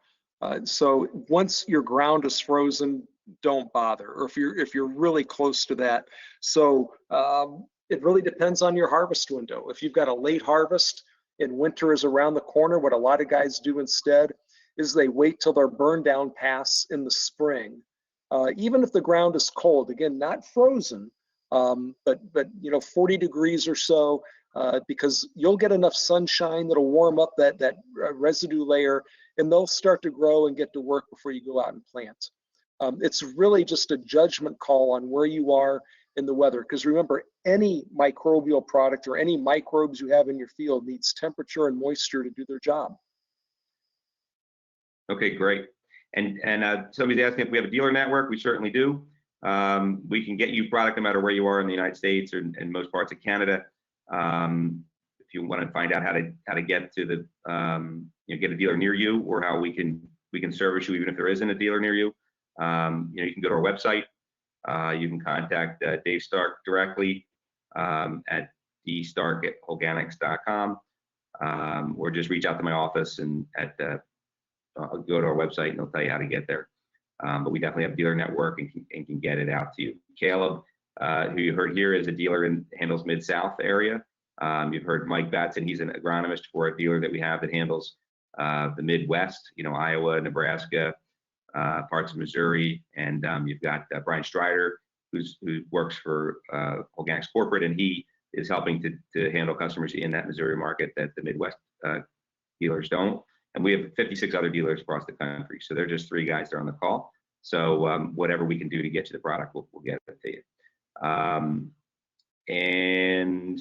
So once your ground is frozen, don't bother, or if you're really close to that. So it really depends on your harvest window. If you've got a late harvest and winter is around the corner, what a lot of guys do instead is they wait till their burn down pass in the spring. Even if the ground is cold, again, not frozen, but 40 degrees or so, because you'll get enough sunshine that'll warm up that residue layer, and they'll start to grow and get to work before you go out and plant. It's really just a judgment call on where you are in the weather, because remember, any microbial product or any microbes you have in your field needs temperature and moisture to do their job. Okay, great. And somebody's asking if we have a dealer network. We certainly do. We can get you product no matter where you are in the United States or in most parts of Canada. If you want to find out how to get to the get a dealer near you, or how we can service you even if there isn't a dealer near you, you can go to our website. You can contact Dave Stark directly at dstark@holganix.com, or just reach out to my office and go to our website and they'll tell you how to get there. But we definitely have a dealer network and can get it out to you. Caleb, who you heard here, is a dealer in handles Mid-South area. You've heard Mike Batson. He's an agronomist for a dealer that we have that handles the Midwest, Iowa, Nebraska, parts of Missouri, and you've got Brian Strider, who works for Holganix Corporate, and he is helping to handle customers in that Missouri market that the Midwest dealers don't. And we have 56 other dealers across the country. So they're just 3 guys that are on the call. So whatever we can do to get you the product, we'll get it to you. And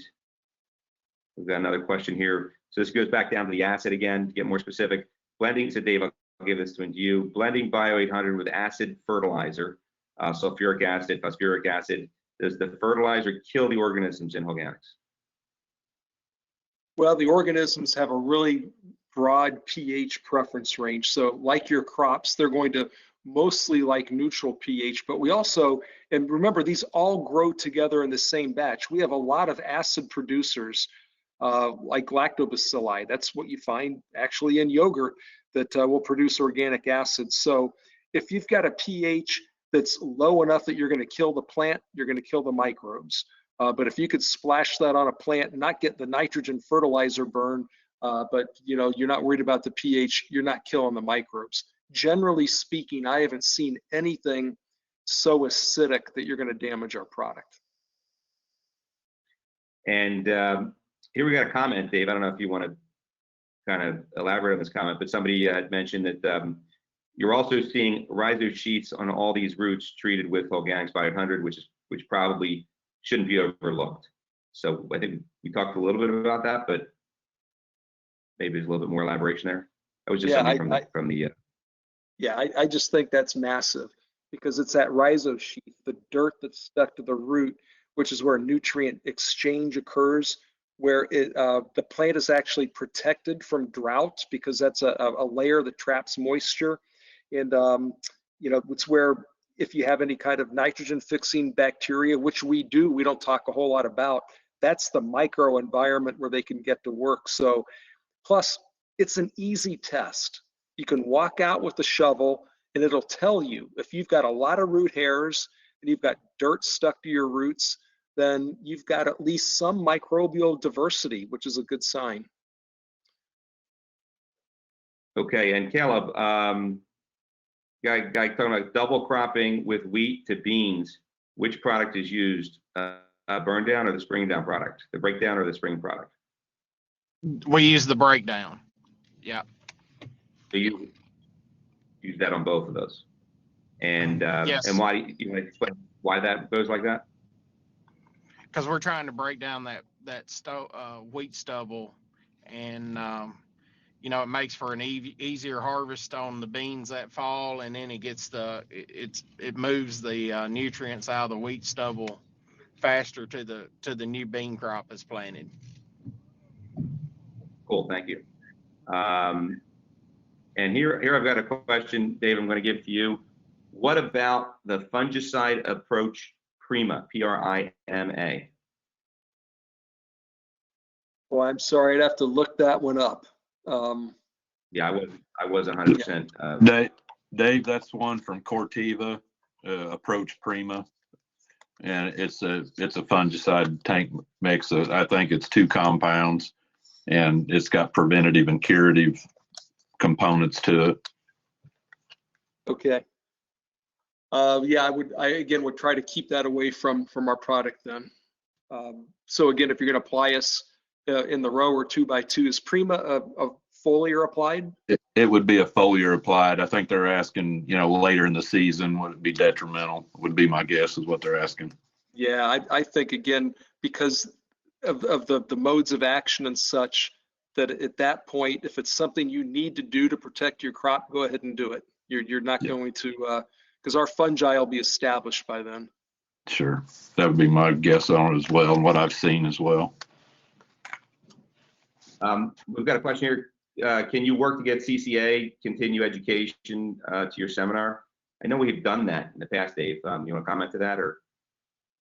we've got another question here. So this goes back down to the acid again, to get more specific. Blending, so Dave, I'll give this to you. Blending Bio 800 with acid fertilizer, sulfuric acid, phosphoric acid. Does the fertilizer kill the organisms in Holganix? Well, the organisms have a really broad pH preference range. So like your crops, they're going to mostly like neutral pH, but we also, and remember, these all grow together in the same batch. We have a lot of acid producers like lactobacilli. That's what you find actually in yogurt that will produce organic acid. So if you've got a pH that's low enough that you're going to kill the plant, you're going to kill the microbes. But if you could splash that on a plant and not get the nitrogen fertilizer burn, but you're not worried about the pH, you're not killing the microbes. Generally speaking, I haven't seen anything so acidic that you're going to damage our product. And here we got a comment, Dave. I don't know if you want to kind of elaborate on this comment, but somebody had mentioned that you're also seeing rhizo sheets on all these roots treated with Holganix Bio 800, which probably shouldn't be overlooked. So I think we talked a little bit about that, but maybe there's a little bit more elaboration there. That was just something from the. Yeah, I just think that's massive, because it's that rhizo sheath, the dirt that's stuck to the root, which is where nutrient exchange occurs, where the plant is actually protected from drought, because that's a layer that traps moisture. And it's where, if you have any kind of nitrogen fixing bacteria, which we do, we don't talk a whole lot about, that's the micro environment where they can get to work. So Plus, it's an easy test. You can walk out with the shovel and it'll tell you if you've got a lot of root hairs and you've got dirt stuck to your roots, then you've got at least some microbial diversity, which is a good sign. Okay, and Caleb, guy talking about double cropping with wheat to beans. Which product is used? Burn down or the spring down product? The breakdown or the spring product? We use the breakdown. Yeah. So you use that on both of those. And Yes. and why, you want to explain why that goes like that? Because we're trying to break down that wheat stubble, and you know, it makes for an easier harvest on the beans that fall, and then it moves the nutrients out of the wheat stubble faster to the new bean crop that's planted. Cool, thank you. And here I've got a question, Dave, I'm going to give to you. What about the fungicide approach Prima, Prima? Well, I'm sorry, I'd have to look that one up. Yeah, I was 100%. Dave, that's one from Corteva, approach Prima, and it's a fungicide tank mix. I think it's 2 compounds, and it's got preventative and curative components to it. Okay. Yeah, I again would try to keep that away from our product then. So again, if you're going to apply us in the row or 2x2, is Prima a foliar applied? It would be a foliar applied. I think they're asking, you know, later in the season, would it be detrimental? Would be my guess is what they're asking. Yeah, I think again, because of the modes of action and such, that at that point, if it's something you need to do to protect your crop, go ahead and do it. You're not going to, because our fungi will be established by then. Sure. That would be my guess on it as well, and what I've seen as well. We've got a question here. Can you work to get CCA, continue education to your seminar? I know we've done that in the past, Dave. You want to comment to that, or?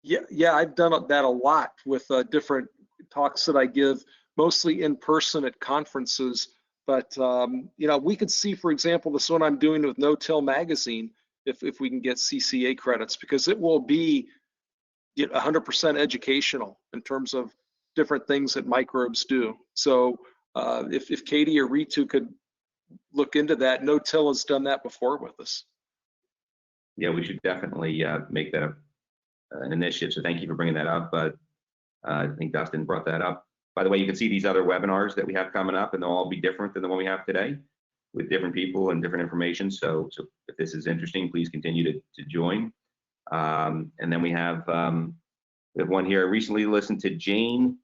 Yeah, I've done that a lot with different talks that I give, mostly in person at conferences. But you know, we could see, for example, this one I'm doing with No Till Magazine, if we can get CCA credits, because it will be 100% educational in terms of different things that microbes do. So if Katie or Ritu could look into that, No Till has done that before with us. Yeah, we should definitely make that an initiative. So thank you for bringing that up. But I think Dustin brought that up. By the way, you can see these other webinars that we have coming up, and they'll all be different than the one we have today, with different people and different information. So if this is interesting, please continue to join. And then we have one here. I recently listened to Jane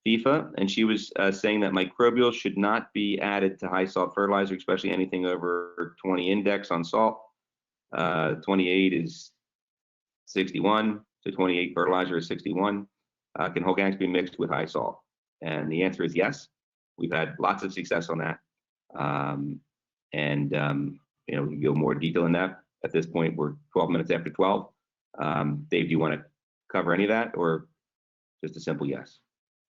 FIFA, and she was saying that microbials should not be added to high salt fertilizer, especially anything over 20 index on salt. 28 is 61, so 28 fertilizer is 61. Can Holganix be mixed with high salt? And the answer is yes. We've had lots of success on that. You know, we can go more detail in that. At this point, we're 12 minutes after 12. Dave, do you want to cover any of that, or just a simple yes?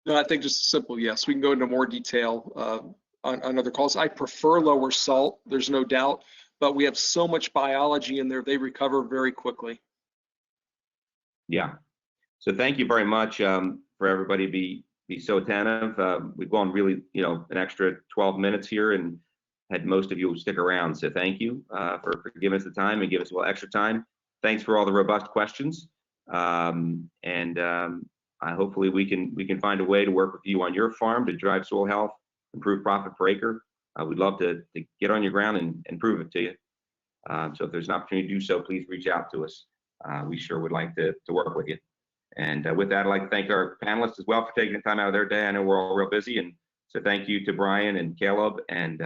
No, I think just a simple yes. We can go into more detail on other calls. I prefer lower salt, there's no doubt, but we have so much biology in there, they recover very quickly. Yeah. So thank you very much for everybody be so attentive. We've gone really, you know, an extra 12 minutes here, and had most of you stick around. So thank you for giving us the time and give us a little extra time. Thanks for all the robust questions. Hopefully we can find a way to work with you on your farm to drive soil health, improve profit per acre. We'd love to get on your ground and prove it to you. So if there's an opportunity to do so, please reach out to us. We sure would like to work with you. And with that, I'd like to thank our panelists as well for taking the time out of their day. I know we're all real busy, and so thank you to Brian and Caleb and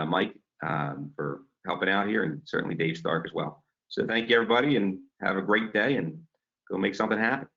Mike for helping out here, and certainly Dave Stark as well. So thank you, everybody, and have a great day, and go make something happen.